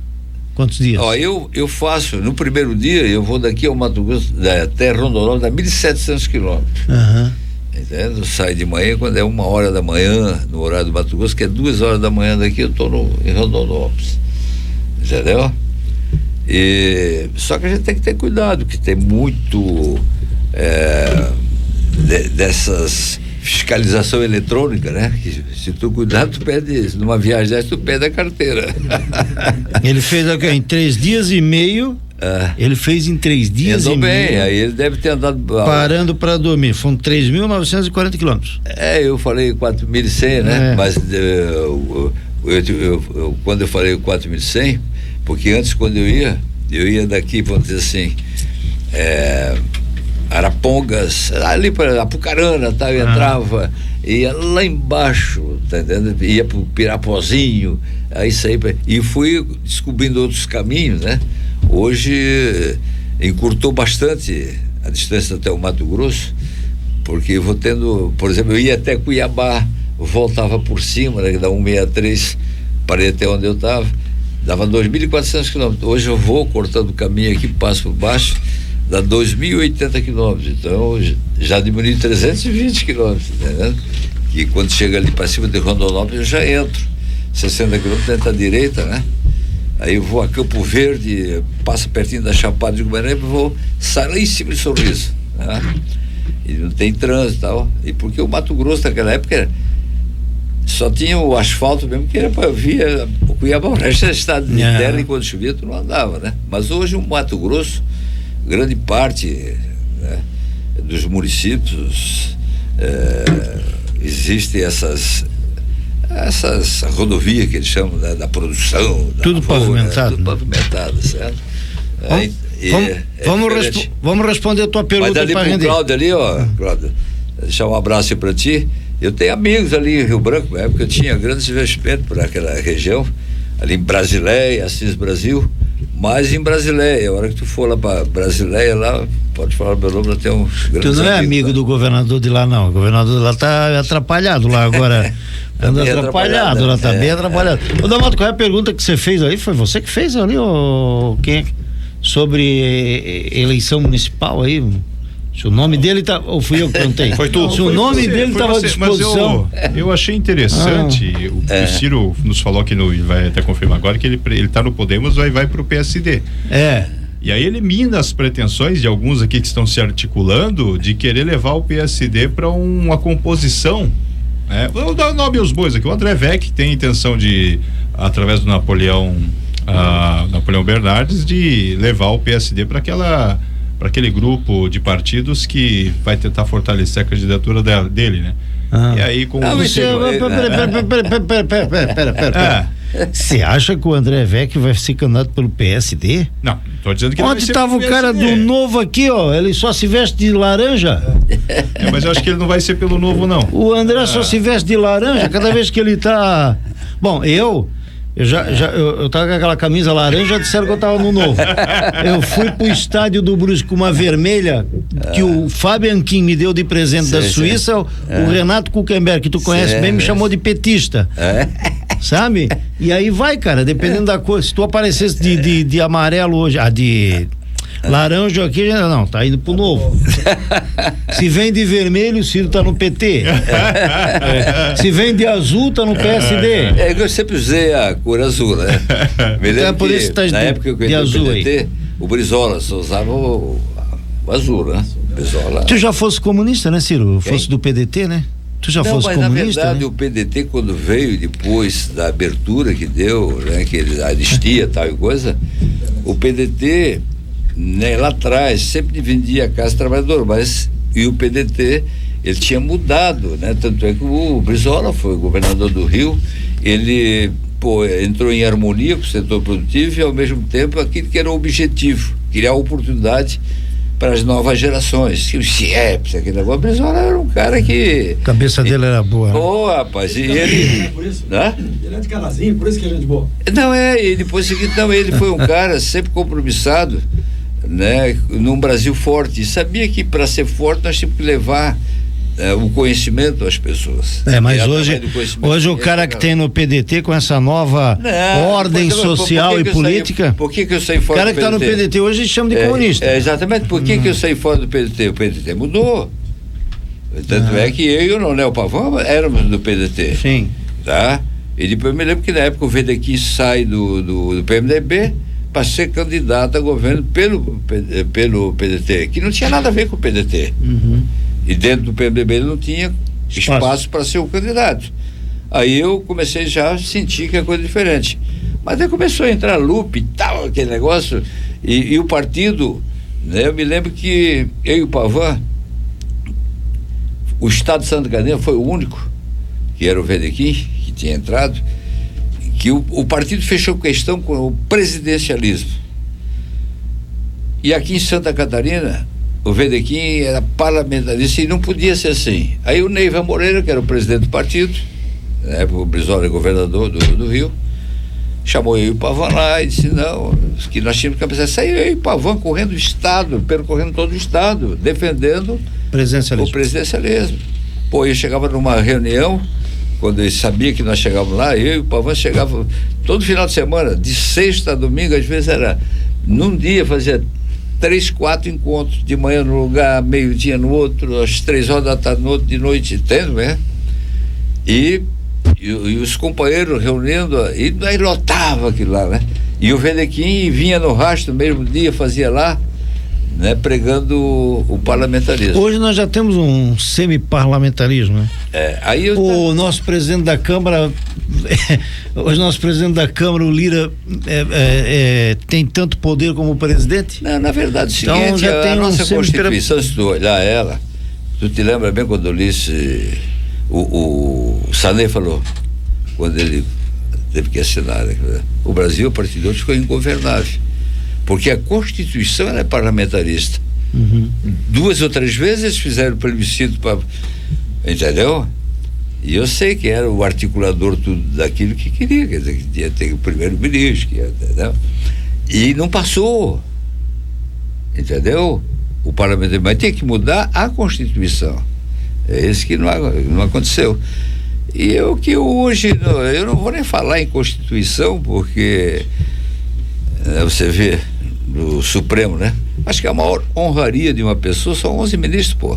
Speaker 1: Quantos dias?
Speaker 3: Ó, eu faço, no primeiro dia, eu vou daqui ao Mato Grosso, até Rondonópolis, dá 1.700 quilômetros.
Speaker 1: Aham.
Speaker 3: Entendeu? Saio de manhã, quando é 1h da manhã, no horário do Mato Grosso, que é 2h da manhã daqui, eu tô em Rondonópolis. Entendeu? Só que a gente tem que ter cuidado, que tem muito dessas fiscalização eletrônica, né? Que, se tu cuidar, tu perde, numa viagem dessa, tu perde a carteira.
Speaker 1: Ele fez em 3 dias e meio. Ele fez em 3 dias
Speaker 3: Andou
Speaker 1: e
Speaker 3: bem,
Speaker 1: meio.
Speaker 3: aí ele deve ter andado
Speaker 1: parando para dormir. Foram 3.940 quilômetros.
Speaker 3: Eu falei 4.100, né? Mas quando eu falei 4.100, porque antes, quando eu ia daqui, vamos dizer assim, Arapongas, ali para Apucarana, tá? Eu entrava, ia lá embaixo, tá entendendo? Ia pro Pirapozinho, aí saí e fui descobrindo outros caminhos, né? Hoje encurtou bastante a distância até o Mato Grosso, porque eu vou tendo, por exemplo, eu ia até Cuiabá, voltava por cima, né? Da 163, parei até onde eu estava, dava 2.400 quilômetros. Hoje eu vou cortando o caminho aqui, passo por baixo, dá 2.080 quilômetros, então já diminui 320 quilômetros, entendeu? Que quando chega ali para cima de Rondonópolis eu já entro 60 quilômetros dentro da direita, né? Aí eu vou a Campo Verde, passo pertinho da Chapada de Guimarães, vou sair lá em cima de Sorriso, né? E não tem trânsito e tal, e porque o Mato Grosso naquela época só tinha o asfalto mesmo, que era para via o Cuiabá, o resto era estado de terra, e quando chovia tu não andava, né? Mas hoje o Mato Grosso, grande parte, né, dos municípios, existem essas rodovias que eles chamam da produção,
Speaker 1: tudo pavimentado,
Speaker 3: tudo pavimentado, certo?
Speaker 1: Vamos responder a tua pergunta.
Speaker 3: Mas ali pro Cláudio ali, ó, Cláudio, deixar um abraço aí pra ti. Eu tenho amigos ali em Rio Branco, na época eu tinha grandes investimentos por aquela região, ali em Brasileia, Assis Brasil, mas em Brasileia, a hora que tu for lá pra Brasileia, lá, pode falar meu nome, tem uns grandes.
Speaker 1: Tu não é amigo do governador de lá, não. O governador de lá tá atrapalhado lá agora. Anda atrapalhado, lá tá bem atrapalhado. Ô Damato, qual é a pergunta que você fez aí? Foi você que fez ali, ou quem? Sobre eleição municipal aí? Se o nome dele tá, ou fui eu que perguntei?
Speaker 2: Foi tu.
Speaker 1: Se o nome dele estava à disposição.
Speaker 2: Mas eu achei interessante, o Ciro nos falou que ele vai até confirmar agora que ele tá no Podemos, vai pro PSD. E aí ele mina as pretensões de alguns aqui que estão se articulando de querer levar o PSD para uma composição. Vou dar nome aos bois aqui. O André Vec tem intenção de, através do Napoleão Bernardes, de levar o PSD para aquele grupo de partidos que vai tentar fortalecer a candidatura dele, né? E aí com Você acha que o André Vec vai ser candidato pelo PSD? Não, tô dizendo que
Speaker 1: onde estava o cara do Novo aqui, ó? Ele só se veste de laranja.
Speaker 2: Mas eu acho que ele não vai ser pelo Novo, não.
Speaker 1: O André só se veste de laranja cada vez que ele tá. Bom, eu tava com aquela camisa laranja, disseram que eu tava no Novo. Eu fui pro estádio do Brusque com uma vermelha que o Fabian Kim me deu de presente da Suíça. O Renato Kuckenberg, que tu conhece bem, me chamou de petista. Sabe? E aí vai, cara, dependendo da cor. Se tu aparecesse de amarelo hoje, de laranja aqui, não, tá indo pro Novo. Se vem de vermelho, o Ciro tá no PT. Se vem de azul, tá no PSD.
Speaker 3: Eu sempre usei a cor azul, né? Me lembro que na época que eu entrei no PDT, o Brizola só usava o azul, né? Brizola.
Speaker 1: Tu já fosse comunista, né, Ciro? Fosse do PDT, né? Tu já fosse comunista?
Speaker 3: Na verdade, né? O PDT, quando veio depois da abertura que deu, né, que ele anistia tal e coisa, o PDT, né, lá atrás sempre vendia a Casa Trabalhadora, e o PDT ele tinha mudado, né? Tanto é que o Brizola foi governador do Rio, ele entrou em harmonia com o setor produtivo e ao mesmo tempo aquilo que era o objetivo, criar oportunidade para as novas gerações, que o CIEPS, aquele negócio. O Brizola era um cara que...
Speaker 1: A cabeça dele era boa.
Speaker 3: Boa, rapaz, e ele...
Speaker 5: Por isso. Ele é de Calazinho, por isso que ele é de boa.
Speaker 3: Não, e depois ele foi um cara sempre compromissado, né, num Brasil forte, e sabia que para ser forte nós tínhamos que levar o conhecimento às pessoas.
Speaker 1: Mas hoje o cara que tem no PDT com essa nova ordem social e política.
Speaker 3: Por que eu saí fora do PDT? O cara que está no
Speaker 1: PDT hoje chama de comunista.
Speaker 3: Exatamente. Por que eu saí fora do PDT? O PDT mudou. Tanto é que eu e o Leonel Pavão éramos do PDT.
Speaker 1: Sim.
Speaker 3: Tá? E depois eu me lembro que na época o Wedekind sai do PMDB para ser candidato a governo pelo PDT, que não tinha nada a ver com o PDT. E dentro do PMDB ele não tinha espaço para ser o candidato. Aí eu comecei já a sentir que é coisa diferente. Mas aí começou a entrar loop e tal, aquele negócio, e o partido, né, eu me lembro que eu e o Pavão, o estado de Santa Catarina foi o único, que era o Wedekind, que tinha entrado, que o partido fechou questão com o presidencialismo. E aqui em Santa Catarina, o Wedekind era parlamentarista e não podia ser assim. Aí o Neiva Moreira, que era o presidente do partido, na época o Brizola era governador do Rio, chamou eu e o Pavão lá e disse, não, que nós tínhamos que começar a sair, eu e o Pavão correndo o estado, percorrendo todo o estado, defendendo o presidencialismo. Pô, eu chegava numa reunião, quando eu sabia que nós chegávamos lá, eu e o Pavão chegava todo final de semana, de sexta a domingo, às vezes era, num dia fazia 3, 4 encontros, de manhã num lugar, meio-dia no outro, às 3 horas da tarde no outro, de noite, entende, né? E os companheiros reunindo, e aí lotava aquilo lá, né? E o Wedekind vinha no rastro no mesmo dia, fazia lá, né, pregando o parlamentarismo.
Speaker 1: Hoje nós já temos um semi-parlamentarismo, né? O nosso presidente da Câmara, o Lira, tem tanto poder como o presidente?
Speaker 3: Não, na verdade, o seguinte, já tem a nossa Constituição, se tu olhar ela, tu te lembra bem quando eu li o Sané falou, quando ele teve que assinar, né? O Brasil, a partir de hoje, ficou ingovernável. Porque a Constituição era parlamentarista. 2 ou 3 vezes eles fizeram plebiscito para. Entendeu? E eu sei que era o articulador tudo daquilo que queria, quer dizer, que ia ter o primeiro-ministro, entendeu? E não passou. Entendeu? O parlamento, mas tem que mudar a Constituição. É isso que não aconteceu. E hoje, eu não vou nem falar em Constituição, porque você vê no Supremo, né? Acho que a maior honraria de uma pessoa são 11 ministros, pô.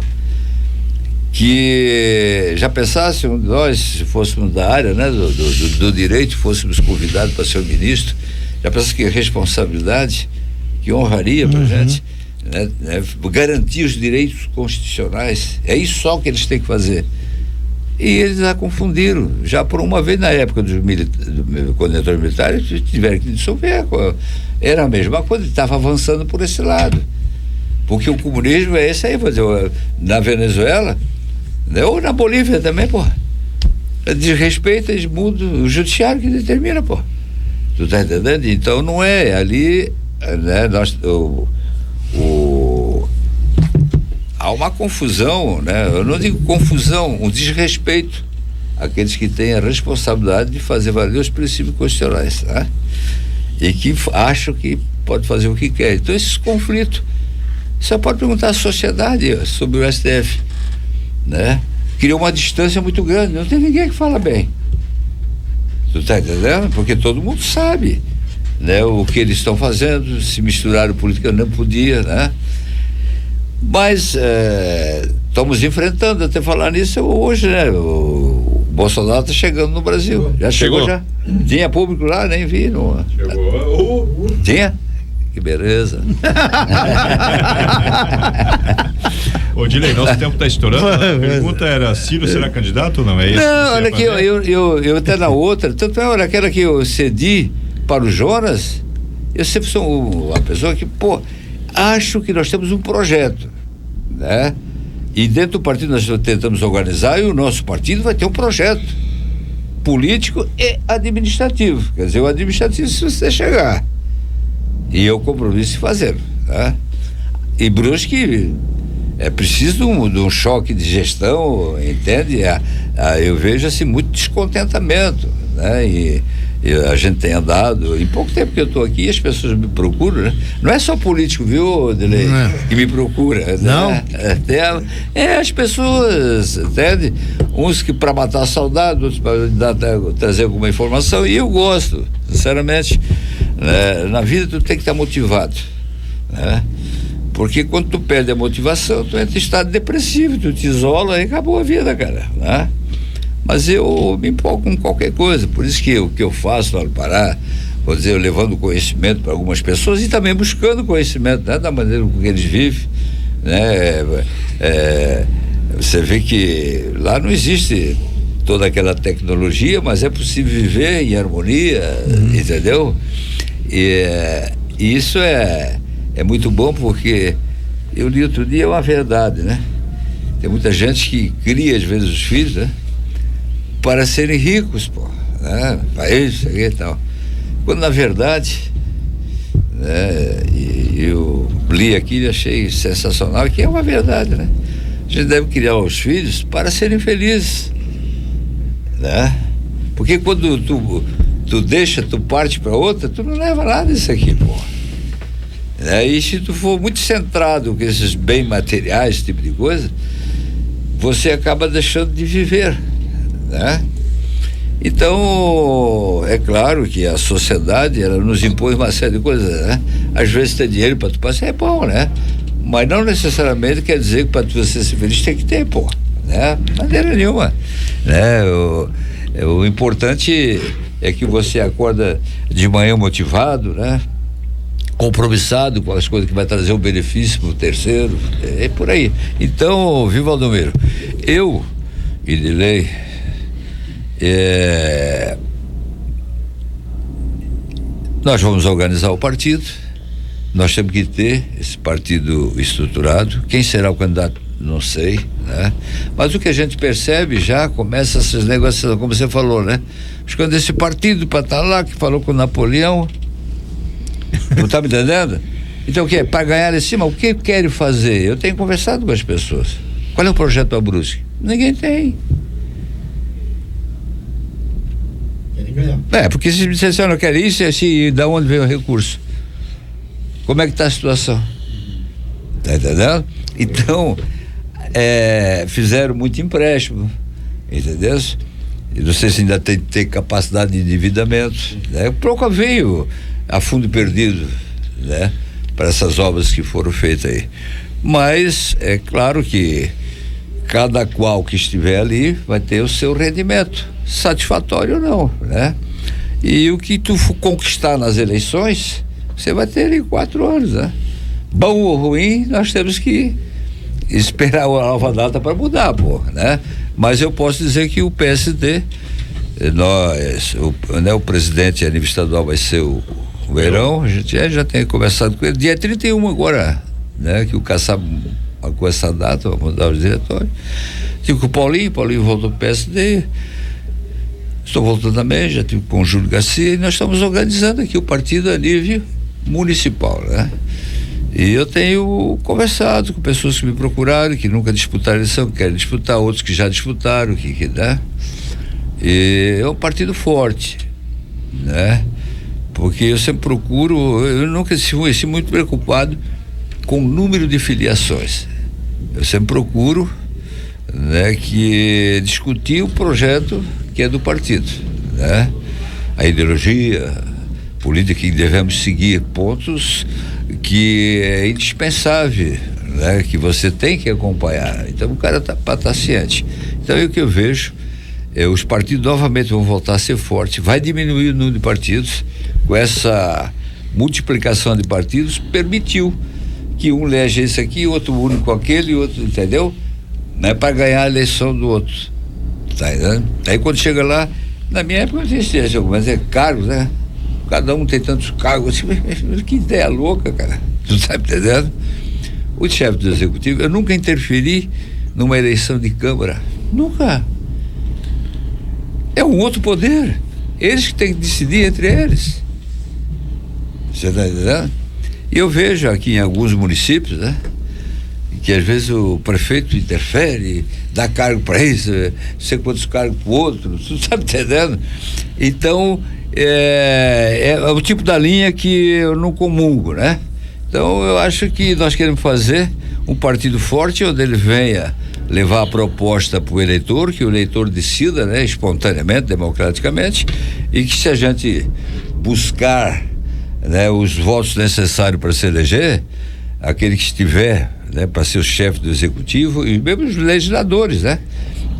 Speaker 3: Que já pensasse nós, se fôssemos da área, né, do direito, fôssemos convidados para ser o ministro, já pensasse que responsabilidade, que honraria pra gente, né, garantir os direitos constitucionais, é isso só que eles têm que fazer. E eles já confundiram, já por uma vez na época dos condutores militares, tiveram que dissolver. Era a mesma coisa, estava avançando por esse lado. Porque o comunismo é esse aí, por exemplo, na Venezuela, né, ou na Bolívia também, pô. Desrespeita, eles mudam, o judiciário que determina, pô. Tu tá entendendo? Então não é ali, né, há uma confusão, né? Eu não digo confusão, um desrespeito àqueles que têm a responsabilidade de fazer valer os princípios constitucionais, tá? E que acham que pode fazer o que quer. Então esses conflitos, você pode perguntar à sociedade sobre o STF, né? Criou uma distância muito grande, não tem ninguém que fala bem. Tu tá entendendo? Porque todo mundo sabe, né, o que eles estão fazendo, se misturaram política, não podia, né? Mas estamos enfrentando, até falar nisso hoje, né? O Bolsonaro está chegando no Brasil. Já chegou já? Tinha público lá, nem vi. Não. Chegou. Tinha? Que beleza.
Speaker 2: Ô Dilei, nosso tempo está estourando. A pergunta era: Ciro será candidato ou não? É isso?
Speaker 3: Não, olha aqui, eu até na outra, tanto é aquela que eu cedi para o Jonas, eu sempre sou uma pessoa que, acho que nós temos um projeto, né? E dentro do partido nós tentamos organizar, e o nosso partido vai ter um projeto político e administrativo. Quer dizer, o administrativo, se você chegar, e eu compromisso em fazer, tá? E Brusque é preciso de um choque de gestão, entende? Eu vejo assim muito descontentamento, né? A gente tem andado, em pouco tempo que eu estou aqui, as pessoas me procuram, né? Não é só político, viu, Delei, que me procura.
Speaker 1: Não?
Speaker 3: Né? As pessoas, entende? Uns que para matar a saudade, outros para trazer alguma informação, e eu gosto, sinceramente. Na vida tu tem que estar motivado, né? Porque quando tu perde a motivação, tu entra em estado depressivo, tu te isola e acabou a vida, cara, né? Mas eu me empolgo com qualquer coisa, por isso que o que eu faço lá no Pará, vou dizer, eu levando conhecimento para algumas pessoas e também buscando conhecimento, né, da maneira como eles vivem, né? Você vê que lá não existe toda aquela tecnologia, mas é possível viver em harmonia, entendeu? E isso é muito bom, porque eu li outro dia, é uma verdade, né? Tem muita gente que cria às vezes os filhos, né, para serem ricos, pô, né? Para isso e tal. Quando na verdade, né, eu li aqui e achei sensacional, que é uma verdade, né? A gente deve criar os filhos para serem felizes, né? Porque quando tu parte para outra, tu não leva nada disso aqui, pô. E se tu for muito centrado com esses bens materiais, esse tipo de coisa, você acaba deixando de viver, né? Então, é claro que a sociedade, ela nos impõe uma série de coisas, né? Às vezes ter dinheiro para tu passar é bom, né? Mas não necessariamente quer dizer que para você ser feliz tem que ter, pô, né? De maneira nenhuma, né? O importante é que você acorda de manhã motivado, né? Compromissado com as coisas que vai trazer um benefício para o terceiro, é por aí. Então, viu, Valdomiro? Eu, Irilei, nós vamos organizar o partido, nós temos que ter esse partido estruturado. Quem será o candidato? Não sei, né? Mas o que a gente percebe, já começa essas negociações, como você falou, né? Buscando esse partido para estar lá, que falou com o Napoleão. Não tá me entendendo? Então o que? Para ganhar em cima, o que querem fazer? Eu tenho conversado com as pessoas. Qual é o projeto da Brusque? Ninguém tem.
Speaker 5: Querem ganhar.
Speaker 3: Porque se você não quer isso, da onde vem o recurso? Como é que está a situação? Tá entendendo? Então, fizeram muito empréstimo, entendeu? E não sei se ainda tem capacidade de endividamento, né? Pouco veio a fundo perdido, né, para essas obras que foram feitas aí. Mas é claro que cada qual que estiver ali vai ter o seu rendimento, satisfatório ou não, né? E o que tu for conquistar nas eleições, você vai ter em 4 anos, né? Bom ou ruim, nós temos que esperar a nova data para mudar, pô, né? Mas eu posso dizer que o PSD, o presidente a nível estadual vai ser o Verão, a gente já tem conversado com ele, dia 31 agora, né? Que o Kassab marcou essa data, vai mudar o diretório. Tive com o Paulinho voltou para o PSD, estou voltando também, já tive com o Júlio Garcia, e nós estamos organizando aqui o partido a nível municipal, né? E eu tenho conversado com pessoas que me procuraram, que nunca disputaram a eleição, que querem disputar, outros que já disputaram, né? E é um partido forte, né? Porque eu sempre procuro, eu nunca fui muito preocupado com o número de filiações. Eu sempre procuro, né, que discutir o projeto que é do partido, né? A ideologia política que devemos seguir, pontos que é indispensável, né, que você tem que acompanhar. Então o cara para estar ciente. Então é o que eu vejo. Os partidos novamente vão voltar a ser fortes, vai diminuir o número de partidos. Com essa multiplicação de partidos, permitiu que um elege esse aqui, outro une com aquele, outro, entendeu? Não é para ganhar a eleição do outro, tá entendendo? Aí quando chega lá, na minha época não existia isso, mas é cargos, né? Cada um tem tantos cargos, assim, que ideia louca, cara, tu tá entendendo? O chefe do executivo, eu nunca interferi numa eleição de Câmara, nunca. É um outro poder, eles que têm que decidir entre eles. Você está entendendo? E eu vejo aqui em alguns municípios, né, que às vezes o prefeito interfere, dá cargo para isso, não sei quantos cargos para o outro, você está entendendo? Então, é o tipo da linha que eu não comungo, né? Então eu acho que nós queremos fazer um partido forte onde ele venha levar a proposta para o eleitor, que o eleitor decida, né, espontaneamente, democraticamente, e que se a gente buscar, né, os votos necessários para se eleger, aquele que estiver, né, para ser o chefe do executivo e mesmo os legisladores, né,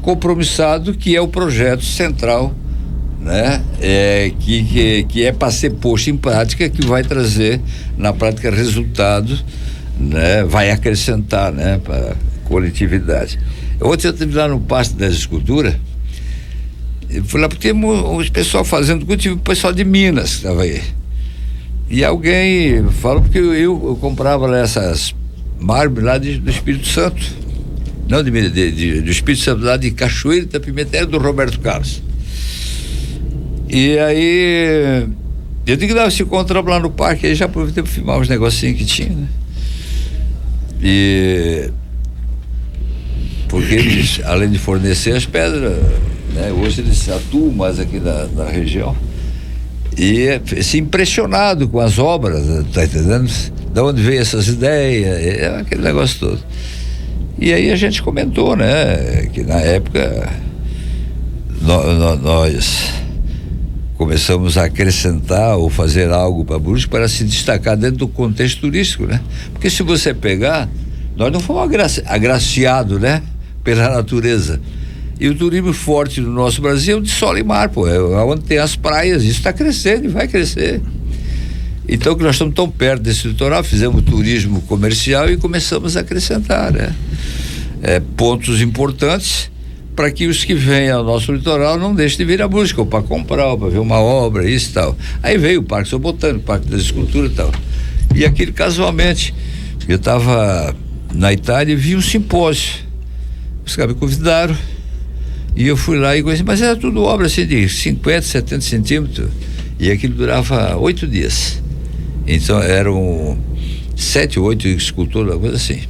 Speaker 3: compromissado, que é o projeto central, né, que é para ser posto em prática, que vai trazer na prática resultado, né, vai acrescentar, né, para coletividade. Ontem eu estive lá no Pasto das Esculturas, eu fui lá porque tem os pessoal fazendo cultivo, o pessoal de Minas que estava aí. E alguém falou, porque eu comprava lá essas mármores lá do Espírito Santo. Não do Espírito Santo, lá de Cachoeira da Pimentel, do Roberto Carlos. E aí eu digo, não, se encontramos lá no parque, aí já aproveitei para filmar uns negocinhos que tinha, né? E porque eles, além de fornecer as pedras, né, hoje eles atuam mais aqui na região. E se impressionado com as obras, tá entendendo? Da onde veio essas ideias, aquele negócio todo. E aí a gente comentou, né, que na época nós começamos a acrescentar ou fazer algo para Brusque para se destacar dentro do contexto turístico, né? Porque se você pegar, nós não fomos agraciados, né, pela natureza. E o turismo forte no nosso Brasil é o de sol e mar, pô, é onde tem as praias, isso está crescendo e vai crescer. Então que nós estamos tão perto desse litoral, fizemos turismo comercial e começamos a acrescentar, né? Pontos importantes para que os que vêm ao nosso litoral não deixem de vir a Brusque, ou para comprar, ou para ver uma obra, isso e tal. Aí veio o Parque São Botânico, o Parque das Esculturas e tal. E aquilo casualmente, eu estava na Itália e vi um simpósio. Os caras me convidaram e eu fui lá e conheci, mas era tudo obra assim de 50, 70 centímetros, e aquilo durava 8 dias. Então eram 7 ou 8 escultores, uma coisa assim.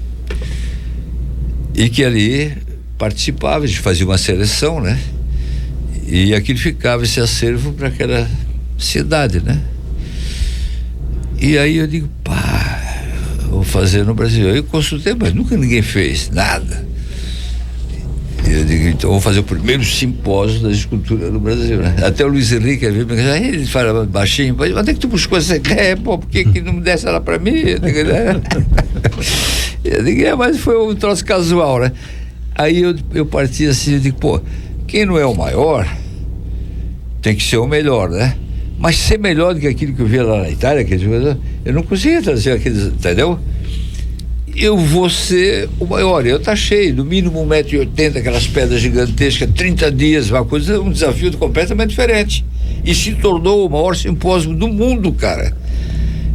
Speaker 3: E que ali participava, a gente fazia uma seleção, né? E aquilo ficava esse acervo para aquela cidade, né? E aí eu digo, pá, vou fazer no Brasil. Eu consultei, mas nunca ninguém fez nada. Eu digo, então vou fazer o primeiro simpósio da escultura no Brasil, né? Até o Luiz Henrique ele fala baixinho, mas onde é que tu buscou essa ideia? Pô, por que não me desse ela pra mim? Eu digo, mas foi um troço casual, né? Aí eu parti assim, eu digo, pô, quem não é o maior tem que ser o melhor, né? Mas ser melhor do que aquilo que eu via lá na Itália, eu não conseguia trazer aqueles, entendeu? Eu vou ser o maior, eu taxei, no mínimo 1,80 m, aquelas pedras gigantescas, 30 dias, uma coisa, um desafio completamente diferente. E se tornou o maior simpósio do mundo, cara.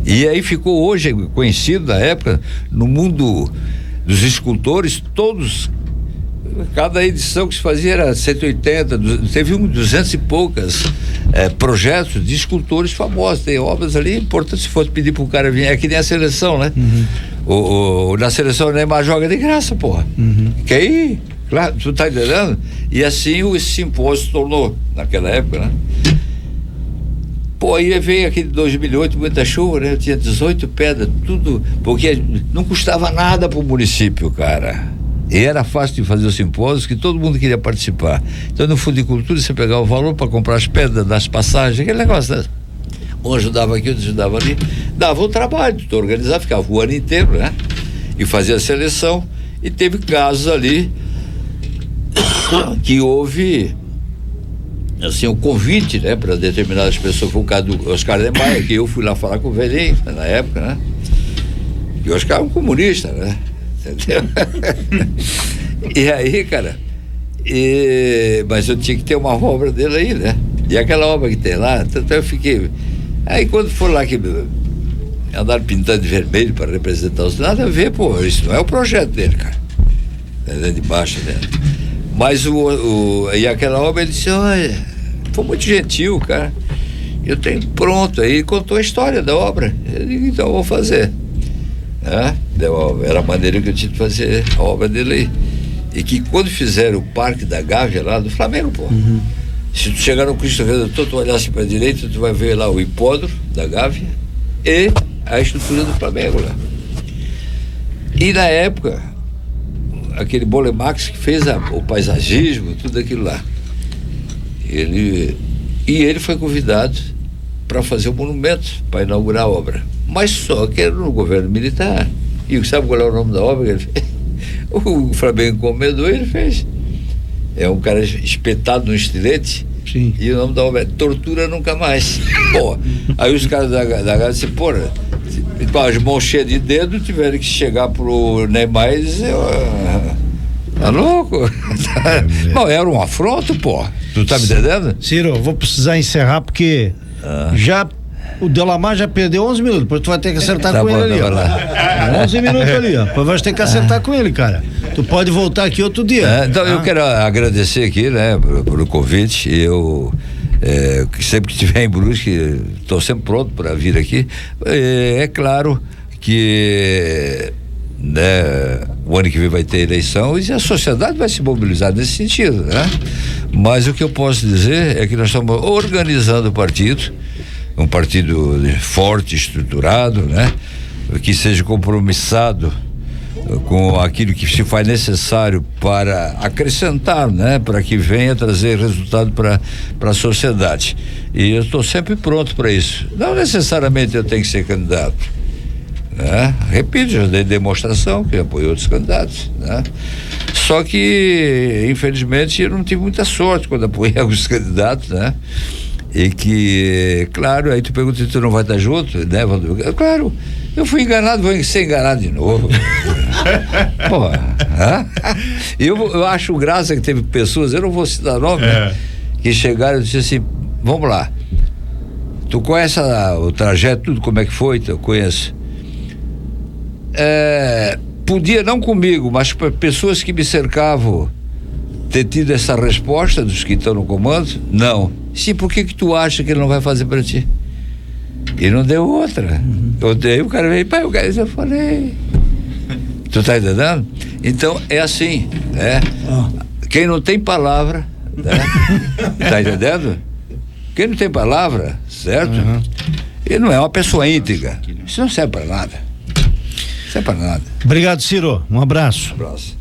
Speaker 3: E aí ficou hoje conhecido na época, no mundo dos escultores, todos, cada edição que se fazia era 180, teve 200 e poucas projetos de escultores famosos, tem obras ali importantes. Se fosse pedir pro cara vir, é que nem a seleção, né? Na seleção o Neymar joga de graça, porra. Quer ir? Claro, tu tá entendendo? E assim esse simpósio se tornou, naquela época, né? Pô, aí veio aquele 2008, muita chuva, né? Eu tinha 18 pedras, tudo, porque não custava nada pro município, cara. E era fácil de fazer os simpósios, que todo mundo queria participar. Então, no Fundicultura, você pegava o valor para comprar as pedras, das passagens, aquele negócio, né? Um ajudava aqui, outro ajudava ali, dava o trabalho, tu organizava, ficava o ano inteiro, né? E fazia a seleção, e teve casos ali que houve assim, um convite, né, para determinadas pessoas. Foi o caso do Oscar de Maia, que eu fui lá falar com o velhinho na época, né? E o Oscar é um comunista, né? Entendeu? E aí, cara, mas eu tinha que ter uma obra dele aí, né? E aquela obra que tem lá, então eu fiquei. Aí quando for lá que andaram pintando de vermelho para representar os, nada a ver, pô, isso não é o projeto dele, cara. É de baixo dele. Mas e aquela obra, ele disse, olha, foi muito gentil, cara. Eu tenho pronto. Aí contou a história da obra. Eu digo, então eu vou fazer. Era a maneira que eu tinha de fazer a obra dele aí. E que quando fizeram o Parque da Gávea lá do Flamengo, pô, Se tu chegar no Cristo Redentor, tu olhasse para a direita, tu vai ver lá o hipódromo da Gávea e a estrutura do Flamengo lá. E na época, aquele Bolemax que fez o paisagismo, tudo aquilo lá. Ele foi convidado para fazer o monumento, para inaugurar a obra. Mas só que era no governo militar. E sabe qual é o nome da obra que ele fez? O Flamengo encomendou e ele fez. É um cara espetado no estilete.
Speaker 1: Sim.
Speaker 3: E o nome da obra é Tortura Nunca Mais. Pô, aí os caras da Gávea disseram, porra, com as mãos cheias de dedo, tiveram que chegar pro Neymar e dizer, tá louco? Não, era um afronto, pô. Tu tá me entendendo?
Speaker 1: Ciro, eu vou precisar encerrar porque já o Delamar já perdeu 11 minutos, depois tu vai ter que acertar
Speaker 3: Tá
Speaker 1: com
Speaker 3: bom,
Speaker 1: ele ali,
Speaker 3: vai lá.
Speaker 1: 11 minutos ali, ó. Depois vai ter que acertar com ele, cara. Tu pode voltar aqui outro dia.
Speaker 3: Então eu quero agradecer aqui, né, pelo convite. Eu sempre que estiver em Brusque, estou sempre pronto para vir aqui. É claro que, né, o ano que vem vai ter eleição e a sociedade vai se mobilizar nesse sentido, né? Mas o que eu posso dizer é que nós estamos organizando o partido, um partido forte, estruturado, né? Que seja compromissado com aquilo que se faz necessário para acrescentar, né? Para que venha trazer resultado para a sociedade. E eu estou sempre pronto para isso. Não necessariamente eu tenho que ser candidato, né? Repito, já dei demonstração que apoiei outros candidatos, né? Só que, infelizmente, eu não tive muita sorte quando apoiei alguns candidatos, né? E que, claro, aí tu pergunta se tu não vai estar junto, né? Claro, eu fui enganado, vou ser enganado de novo. Porra, eu acho graça que teve pessoas, eu não vou citar nome, né? Que chegaram e disseram assim, vamos lá, tu conhece o trajeto, tudo como é que foi? Eu conheço. Podia não comigo, mas para pessoas que me cercavam ter tido essa resposta dos que estão no comando, não. Sim, por que tu acha que ele não vai fazer para ti? E não deu outra. Aí o cara veio, pai, eu falei. Tu tá entendendo? Então é assim, né? Quem não tem palavra, né? Tá entendendo? Quem não tem palavra, certo? Ele não é uma pessoa íntegra. Isso não serve para nada. Não serve para nada.
Speaker 1: Obrigado, Ciro. Um abraço.
Speaker 3: Um abraço.